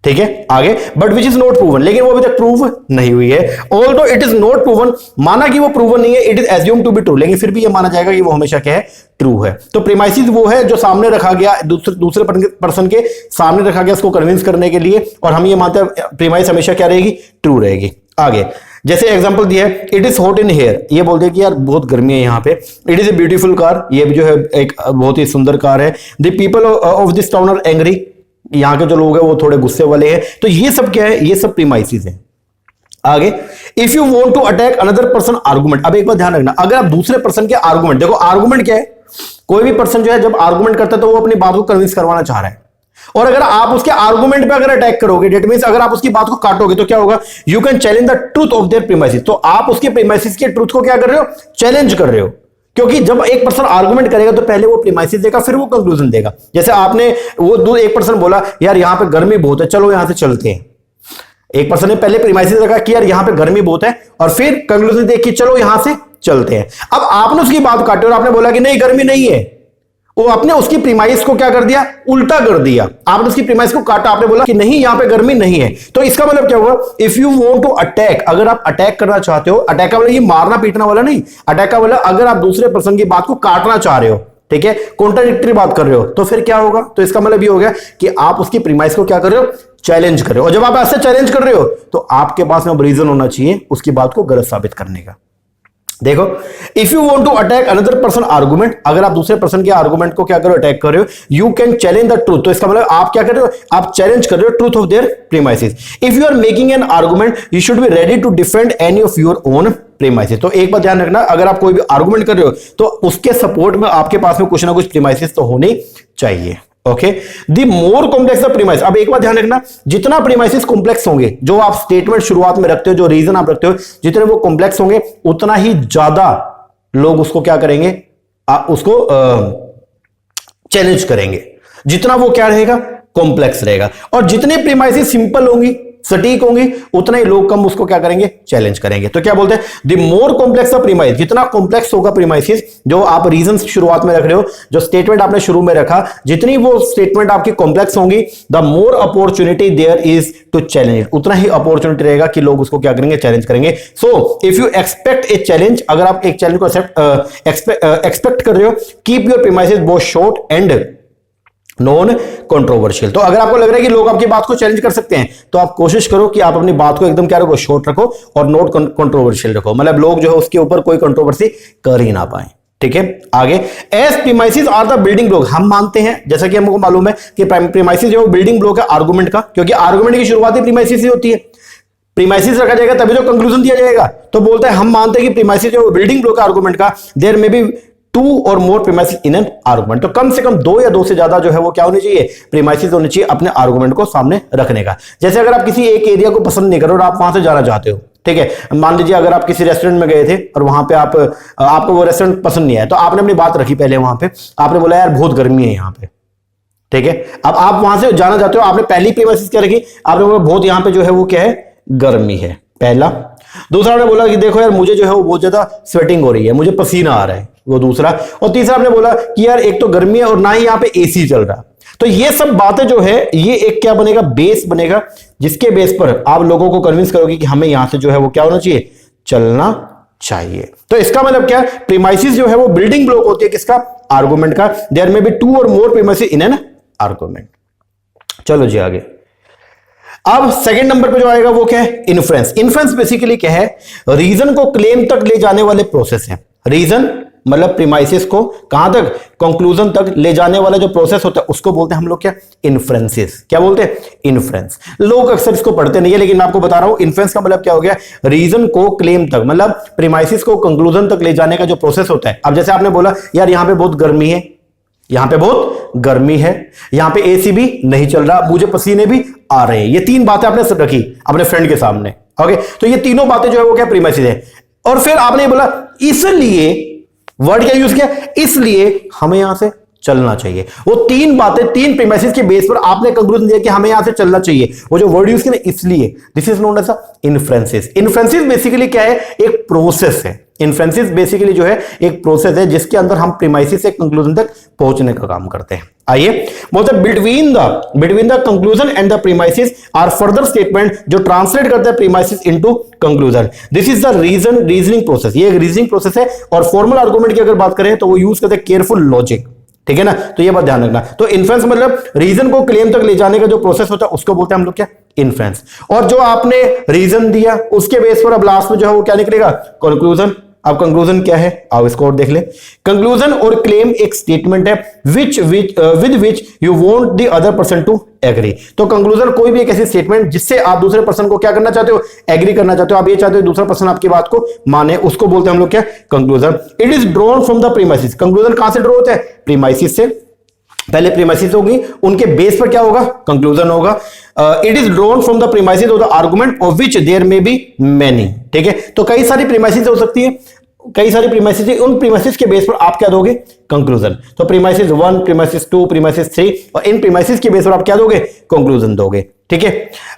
ठीक है। आगे but which is not proven, लेकिन वो अभी तक प्रूव नहीं हुई है। Although it is not proven, माना कि वो प्रूवन नहीं है, it is assume to be true, लेकिन फिर भी ये माना जाएगा कि वो हमेशा क्या है, ट्रू है। तो प्रीमाइसिस वो है जो सामने रखा गया, दूसरे पर्सन के सामने रखा गया उसको कन्विंस करने के लिए, और हम ये मानते हैं प्रीमाइस हमेशा क्या रहेगी, ट्रू रहेगी। आगे जैसे एग्जांपल दिया है, it is hot in here, ये बोलते हैं कि यार बहुत गर्मी है यहाँ पे। It is a beautiful car, ये जो है एक बहुत ही सुंदर कार है। The people of this town are angry, यहाँ के जो लोग हैं वो थोड़े गुस्से वाले हैं। तो ये सब क्या है, ये सब प्रीमाइसिस है। आगे if you want to attack another person argument, अब एक बात ध्यान रखना, अगर आप दूसरे पर्सन के आर्गुमेंट, देखो आर्गुमेंट क्या है, कोई भी पर्सन जो है जब आर्गुमेंट करता है तो वो अपनी बात को कन्विंस करवाना चाह रहा है, और अगर आप उसके आर्गुमेंट पे अगर अटैक करोगे, डेट मींस अगर आप उसकी बात को काटोगे तो क्या होगा, you can challenge the truth of their premises. तो आप उसके प्रीमाइसिस के ट्रूथ को क्या कर रहे हो, चैलेंज कर रहे हो। क्योंकि जब एक पर्सन आर्गुमेंट करेगा तो पहले वो प्रीमाइसिस देगा, फिर वो कंक्लूजन देगा। जैसे आपने वो एक पर्सन बोला यार यहां पे गर्मी बहुत है, चलो यहां से चलते हैं। एक पर्सन ने पहले प्रीमाइसिस रखा कि यार यहां पे गर्मी बहुत है, और फिर कंक्लूजन देख कि चलो यहां से चलते हैं। अब आपने उसकी बात काटी और आपने बोला कि नहीं गर्मी नहीं है, वो आपने उसकी प्रीमाइस को क्या कर दिया, उल्टा कर दिया। आपने उसकी प्रीमाइस को काटा, आपने बोला कि नहीं यहां पे गर्मी नहीं है। तो इसका मतलब क्या हुआ, if you want to attack, अगर आप अटैक करना चाहते हो, अटैक का मतलब ये मारना पीटना वाला नहीं, अटैक का मतलब अगर आप दूसरे पर्सन की बात को काटना चाह रहे हो, ठीक है, कॉन्ट्राडिक्टरी बात कर रहे हो, तो फिर क्या होगा, तो इसका मतलब ये हो गया कि आप उसकी प्रीमाइस को क्या कर रहे हो, चैलेंज कर रहे हो। और जब आप ऐसे चैलेंज कर रहे हो तो आपके पास में रीजन होना चाहिए उसकी बात को गलत साबित करने का। देखो if you want to attack another person argument, अगर आप दूसरे पर्सन के आर्गुमेंट को क्या करो, अटैक कर रहे हो, you can challenge the truth. तो इसका मतलब आप क्या कर रहे हो, आप चैलेंज कर रहे हो truth of their premises. If you are making an argument you should be ready to defend any of your own premises. तो एक बात ध्यान रखना, अगर आप कोई भी आर्गुमेंट कर रहे हो तो उसके सपोर्ट में आपके पास में कुछ ना कुछ प्रीमाइसिस तो होनी चाहिए। Okay, the more complex the premise. अब एक बात ध्यान रखना, जितना प्रीमाइसिस कॉम्प्लेक्स होंगे, जो आप स्टेटमेंट शुरुआत में रखते हो, जो रीजन आप रखते हो, जितने वो कॉम्प्लेक्स होंगे उतना ही ज्यादा लोग उसको क्या करेंगे, उसको चैलेंज करेंगे। जितना वो क्या रहेगा, कॉम्प्लेक्स रहेगा। और जितने प्रीमाइसिस सिंपल होंगी, सटीक होंगी उतना ही लोग कम उसको क्या करेंगे, चैलेंज करेंगे। तो क्या बोलते हैं, the more complex the premise, जितना कॉम्प्लेक्स होगा प्रीमाइसिस, जो आप रीजन शुरुआत में रख रहे हो, जो स्टेटमेंट आपने शुरू में रखा, जितनी वो स्टेटमेंट आपकी कॉम्प्लेक्स होंगी, the more opportunity there is to challenge it, उतना ही अपॉर्चुनिटी रहेगा कि लोग उसको क्या करेंगे, चैलेंज करेंगे। So if you expect a challenge, अगर आप एक चैलेंज को एक्सपेक्ट कर रहे हो, keep your premises both short and non controversial. तो अगर आपको लग रहा है कि लोग आपकी बात को चैलेंज कर सकते हैं, तो आप कोशिश करो कि आप अपनी बात को एकदम क्या रखो, शॉर्ट रखो और नॉट कंट्रोवर्शियल रखो, मतलब लोग जो है उसके ऊपर कोई कंट्रोवर्सी कर ही ना पाए। ठीक है, आगे, as premises are the building block, हम मानते हैं, जैसा कि हमको मालूम है कि प्रीमाइसिस जो बिल्डिंग ब्लॉक है आर्गुमेंट का, क्योंकि आर्गुमेंट की शुरुआत ही प्रीमाइसिस से होती है, प्रीमाइसिस रखा जाएगा तभी तो कंक्लूजन दिया जाएगा। तो बोलता है हम मानते हैं कि प्रीमाइसिस जो बिल्डिंग ब्लॉक है आर्गुमेंट का, देयर में बी 2 और मोर प्रीमाइसिस इन एन आर्गुमेंट, तो कम से कम 2 या 2 से ज्यादा जो है वो क्या होनी चाहिए, प्रीमाइसिस होनी चाहिए अपने आर्गुमेंट को सामने रखने का। जैसे अगर आप किसी एक एरिया को पसंद नहीं करो और आप वहां से जाना चाहते हो, ठीक है, मान लीजिए अगर आप किसी रेस्टोरेंट में गए थे और वहां पे आपको वो रेस्टोरेंट पसंद नहीं आया, तो आपने अपनी बात रखी पहले, वहां पे आपने बोला यार बहुत गर्मी है यहाँ पे, ठीक है, अब आप वहां से जाना चाहते हो, आपने पहली प्रीमाइसिस क्या रखी, आपने बोला बहुत यहाँ पे जो है वो क्या है, गर्मी है, पहला। दूसरा आपने बोला कि देखो यार मुझे जो है वो बहुत ज्यादा स्वेटिंग हो रही है, मुझे पसीना आ रहा है, वो दूसरा। और तीसरा आपने बोला कि यार एक तो गर्मी है और ना ही यहाँ पे एसी चल रहा। तो ये सब बातें जो है ये एक क्या बनेगा, बेस बनेगा, जिसके बेस पर आप लोगों को कन्विंस करोगे कि हमें यहां से जो है वो क्या होना चाहिए, चलना चाहिए। तो इसका मतलब क्या, प्रीमाइसिस जो है वो बिल्डिंग ब्लॉक होती है किसका, आर्गुमेंट का। देयर में बी 2 और मोर प्रीमाइसिस इन एन आर्गुमेंट। चलो जी आगे। अब सेकंड नंबर पे जो आएगा वो क्या है, इन्फ्रेंस। इन्फ्रेंस बेसिकली क्या है, रीजन को क्लेम तक ले जाने वाले प्रोसेस है। रीजन मतलब प्रीमाइसिस को कहां तक, कंक्लूजन तक ले जाने वाला जो प्रोसेस होता है उसको बोलते हैं हम लोग क्या, इन्फ्रेंसेस। क्या बोलते हैं, इन्फ्रेंस। लोग अक्सर इसको पढ़ते नहीं है, लेकिन मैं आपको बता रहा हूं इन्फ्रेंस का मतलब क्या हो गया, रीजन को क्लेम तक, मतलब प्रीमाइसिस को कंक्लूजन तक ले जाने का जो प्रोसेस होता है। अब जैसे आपने बोला यार यहां पे बहुत गर्मी है, यहां पे बहुत गर्मी है, यहां पे एसी भी नहीं चल रहा, मुझे पसीने भी आ रहे हैं, ये 3 बातें आपने रखी अपने फ्रेंड के सामने। ओके, तो ये तीनों बातें जो है वो क्या, प्रीमाइसिस है। और फिर आपने बोला इसलिए, वर्ड क्या यूज किया, इसलिए हमें यहां से चलना चाहिए। वो 3 बातें 3 प्रीमाइसिस के बेस पर आपने कंक्लूजन दिया कि हमें यहां से चलना चाहिए। वो जो वर्ड यूज किया इसलिए, this is known as inferences. Inferences basically क्या है, एक प्रोसेस है। इन्फ्रेंसिस बेसिकली जो है एक प्रोसेस है जिसके अंदर हम प्रीमाइसिस से कंक्लूजन तक पहुंचने का काम करते हैं। आइए बोलते हैं between the conclusion and the premises are further statement जो ट्रांसलेट करते हैं premises into conclusion. This is the reasoning process. ये एक रीजनिंग प्रोसेस है। और फॉर्मल आर्गुमेंट की अगर बात करें तो वो यूज करते हैं केयरफुल लॉजिक। ठीक है ना, तो ये बात ध्यान रखना। तो इन्फ्रेंस मतलब रीजन को क्लेम तक ले जाने का जो प्रोसेस होता है उसको बोलते हैं हम लोग क्या, इन्फ्रेंस। और जो आपने रीजन दिया उसके बेस पर अब लास्ट में जो है वो क्या निकलेगा, कंक्लूजन। अब कंक्लूजन क्या है, आओ इसको और देख ले। कंक्लूजन और क्लेम एक स्टेटमेंट है with which you want the other person to agree. तो कंक्लूजन कोई भी एक ऐसी स्टेटमेंट जिससे आप दूसरे पर्सन को क्या करना चाहते हो, एग्री करना चाहते हो। आप ये चाहते हो दूसरा पर्सन आपकी बात को माने, उसको बोलते हैं हम लोग क्या, conclusion. It is drawn from the premises. Conclusion कहां से ड्रॉ होता है, प्रीमाइसिस से। पहले प्रीमाइसिस होगी, उनके बेस पर क्या होगा, कंक्लूजन होगा। It is drawn from the premises of the argument of which there may be many. ठीक है, तो कई सारी प्रीमाइसिस हो सकती है, कई सारी प्रीमाइसिस, उन प्रीमाइसिस के बेस पर आप क्या दोगे, कंक्लूजन। तो प्रीमाइसिस 1, प्रीमाइसिस 2, प्रीमाइसिस 3, और इन प्रीमाइसिस के बेस पर आप क्या दोगे, कंक्लूजन दोगे। ठीक है,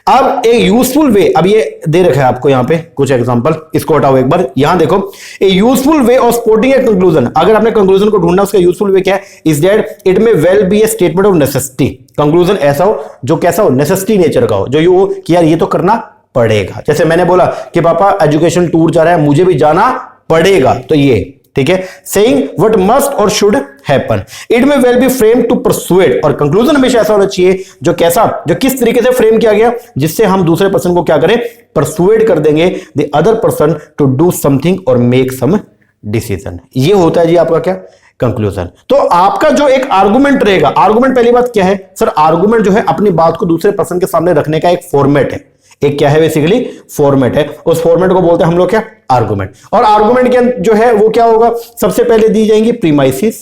अब एक यूजफुल वे, अब ये दे रखा है आपको यहां पे कुछ एग्जांपल, इसको हटाओ एक बार, यहां देखो। ए useful way of spotting a conclusion, अगर आपने कंक्लूजन को ढूंढना, उसका यूजफुल वे क्या है, is that it may well be a statement of necessity. Conclusion ऐसा हो जो कैसा हो, नेसेसिटी नेचर का हो, जो यू हो कि यार ये तो करना पड़ेगा। जैसे मैंने बोला कि पापा एजुकेशन टूर जा रहा है, मुझे भी जाना पड़ेगा, तो ये ठीक है। सेइंग व्हाट मस्ट और should happen, it may well be frame to persuade. और कंक्लूजन हमेशा ऐसा होना चाहिए जो कैसा, जो किस तरीके से फ्रेम किया गया, जिससे हम दूसरे पर्सन को क्या करें, परसुएड कर देंगे the other person to do something और मेक सम डिसीजन। ये होता है जी आपका क्या, कंक्लूजन। तो आपका जो एक आर्गुमेंट रहेगा, आर्गुमेंट पहली बात क्या है सर, आर्गुमेंट जो है अपनी बात को दूसरे पर्सन के सामने रखने का एक फॉर्मेट है, एक क्या है बेसिकली फॉर्मेट है। उस फॉर्मेट को बोलते हैं हम लोग क्या, आर्गुमेंट। और आर्गुमेंट के जो है वो क्या होगा, सबसे पहले दी जाएंगी प्रीमाइसिस।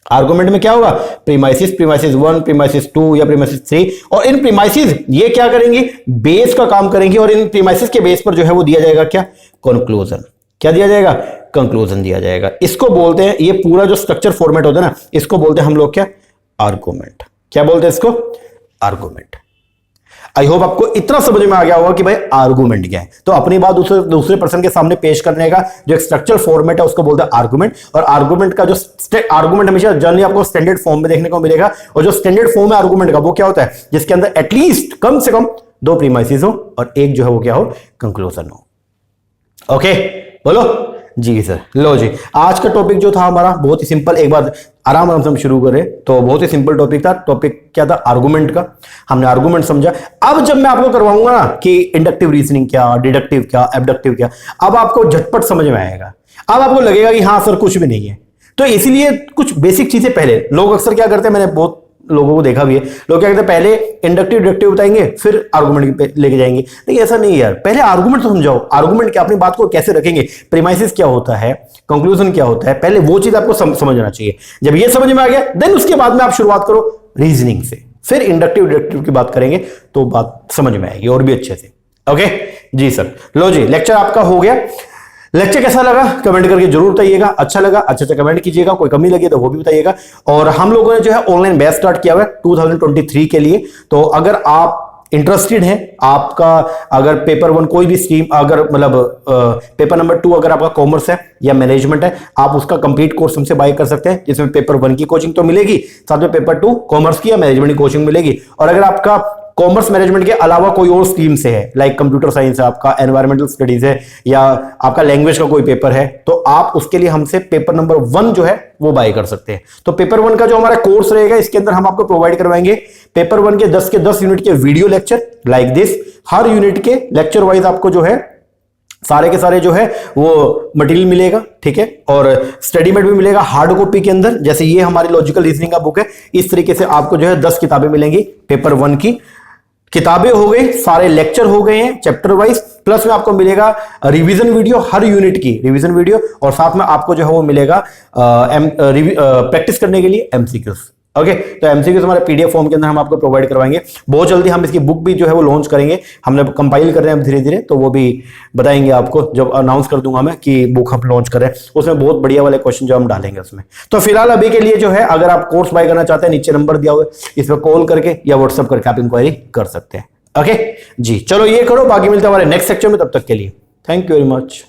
आर्गुमेंट में क्या होगा, प्रीमाइसिस, प्रीमाइसिस 1, प्रीमाइसिस 2 या प्रीमाइसिस 3। और इन प्रीमाइसिस ये क्या करेंगी, बेस का काम करेंगी। और इन प्रीमाइसिस के बेस पर जो है वो दिया जाएगा क्या, कंक्लूजन। क्या दिया जाएगा, कंक्लूजन दिया जाएगा। इसको बोलते हैं, ये पूरा जो स्ट्रक्चर फॉर्मेट होता है ना, इसको बोलते हैं हम लोग क्या, आर्गुमेंट। क्या बोलते हैं इसको, आर्गुमेंट। आई होप आपको इतना समझ में आ गया होगा कि भाई आर्गुमेंट क्या है। तो अपनी बात दूसरे पर्सन के सामने पेश करने का जो एक स्ट्रक्चर फॉर्मेट है उसको बोलते हैं आर्गुमेंट। और आर्गुमेंट का जो आर्गुमेंट हमेशा जनरली आपको स्टैंडर्ड फॉर्म में देखने को मिलेगा, और जो स्टैंडर्ड फॉर्म है आर्गुमेंट का वो क्या होता है, जिसके अंदर एटलीस्ट कम से कम 2 प्रीमाइसेस हो और एक जो है वो क्या हो, कंक्लूजन हो। ओके बोलो जी सर। लो जी, आज का टॉपिक जो था हमारा बहुत ही सिंपल, एक बार आराम आराम से हम शुरू करें तो बहुत ही सिंपल टॉपिक था। टॉपिक क्या था, आर्गुमेंट का। हमने आर्गुमेंट समझा। अब जब मैं आपको करवाऊंगा ना कि इंडक्टिव रीजनिंग क्या, डिडक्टिव क्या, एबडक्टिव क्या, अब आपको झटपट समझ में आएगा। अब आपको लगेगा कि हाँ सर कुछ भी नहीं है। तो इसीलिए कुछ बेसिक चीजें पहले, लोग अक्सर क्या करते हैं, मैंने बहुत लोगों को देखा भी है, लोग क्या कहते हैं पहले इंडक्टिव डिडक्टिव बताएंगे फिर आर्गुमेंट पे लेके जाएंगे। नहीं ऐसा नहीं यार, पहले आर्गुमेंट तो समझाओ, आर्गुमेंट क्या, अपनी बात को कैसे रखेंगे, प्रीमाइसिस क्या होता है, कंक्लूजन क्या होता है, पहले वो चीज आपको समझना चाहिए। जब ये समझ में आ गया देन उसके बाद में आप शुरुआत करो रीजनिंग से, फिर इंडक्टिव डिडक्टिव की बात करेंगे तो बात समझ में आएगी और भी अच्छे से। ओके जी सर। लो जी, लेक्चर आपका हो गया। लेक्चर कैसा लगा कमेंट करके जरूर बताइएगा। अच्छा लगा अच्छे से कमेंट कीजिएगा, कोई कमी लगी तो वो भी बताइएगा। और हम लोगों ने जो है ऑनलाइन बैच स्टार्ट किया हुआ है 2023 के लिए। तो अगर आप इंटरेस्टेड हैं, आपका अगर पेपर 1 कोई भी स्ट्रीम, अगर मतलब पेपर नंबर 2 अगर आपका कॉमर्स है या मैनेजमेंट है, आप उसका कंप्लीट कोर्स हमसे बाय कर सकते हैं, जिसमें पेपर 1 की कोचिंग तो मिलेगी, साथ में पेपर 2 कॉमर्स की या मैनेजमेंट की कोचिंग मिलेगी। और अगर आपका कॉमर्स मैनेजमेंट के अलावा कोई और स्ट्रीम से है, लाइक कंप्यूटर साइंस है, आपका एनवायरमेंटल स्टडीज है, या आपका लैंग्वेज का कोई पेपर है, तो आप उसके लिए हमसे पेपर नंबर 1 जो है वो बाय कर सकते हैं। तो पेपर 1 का जो हमारा कोर्स रहेगा, इसके अंदर हम आपको प्रोवाइड करवाएंगे पेपर 1 के 10 यूनिट के video lecture like this. Her unit के लेक्चर वाइज आपको जो है सारे के सारे जो है वो मटेरियल मिलेगा, ठीक है। और स्टडी मेट भी मिलेगा हार्ड कॉपी के अंदर, जैसे ये हमारी लॉजिकल रीजनिंग का बुक है, इस तरीके से आपको जो है 10 किताबें मिलेंगी पेपर 1 की। किताबें हो गई, सारे लेक्चर हो गए हैं चैप्टर वाइज, प्लस में आपको मिलेगा रिवीजन वीडियो, हर यूनिट की रिवीजन वीडियो, और साथ में आपको जो है वो मिलेगा प्रैक्टिस करने के लिए एमसीक्यूज। ओके, तो एमसीक्यूज हमारे पीडीएफ फॉर्म के अंदर हम आपको प्रोवाइड करवाएंगे। बहुत जल्दी हम इसकी बुक भी जो है वो लॉन्च करेंगे, हमने कंपाइल कर रहे हैं धीरे धीरे, तो वो भी बताएंगे आपको जब अनाउंस कर दूंगा मैं कि बुक हम लॉन्च करें। उसमें बहुत बढ़िया वाले क्वेश्चन जो हम डालेंगे उसमें। तो फिलहाल अभी के लिए जो है, अगर आप कोर्स बाय करना चाहते हैं, नीचे नंबर दिया हुआ है, इस पर कॉल करके या व्हाट्सएप करके आप इंक्वायरी कर सकते हैं। ओके जी, चलो ये करो, बाकी मिलते हैं हमारे नेक्स्ट सेक्शन में। तब तक के लिए थैंक यू वेरी मच।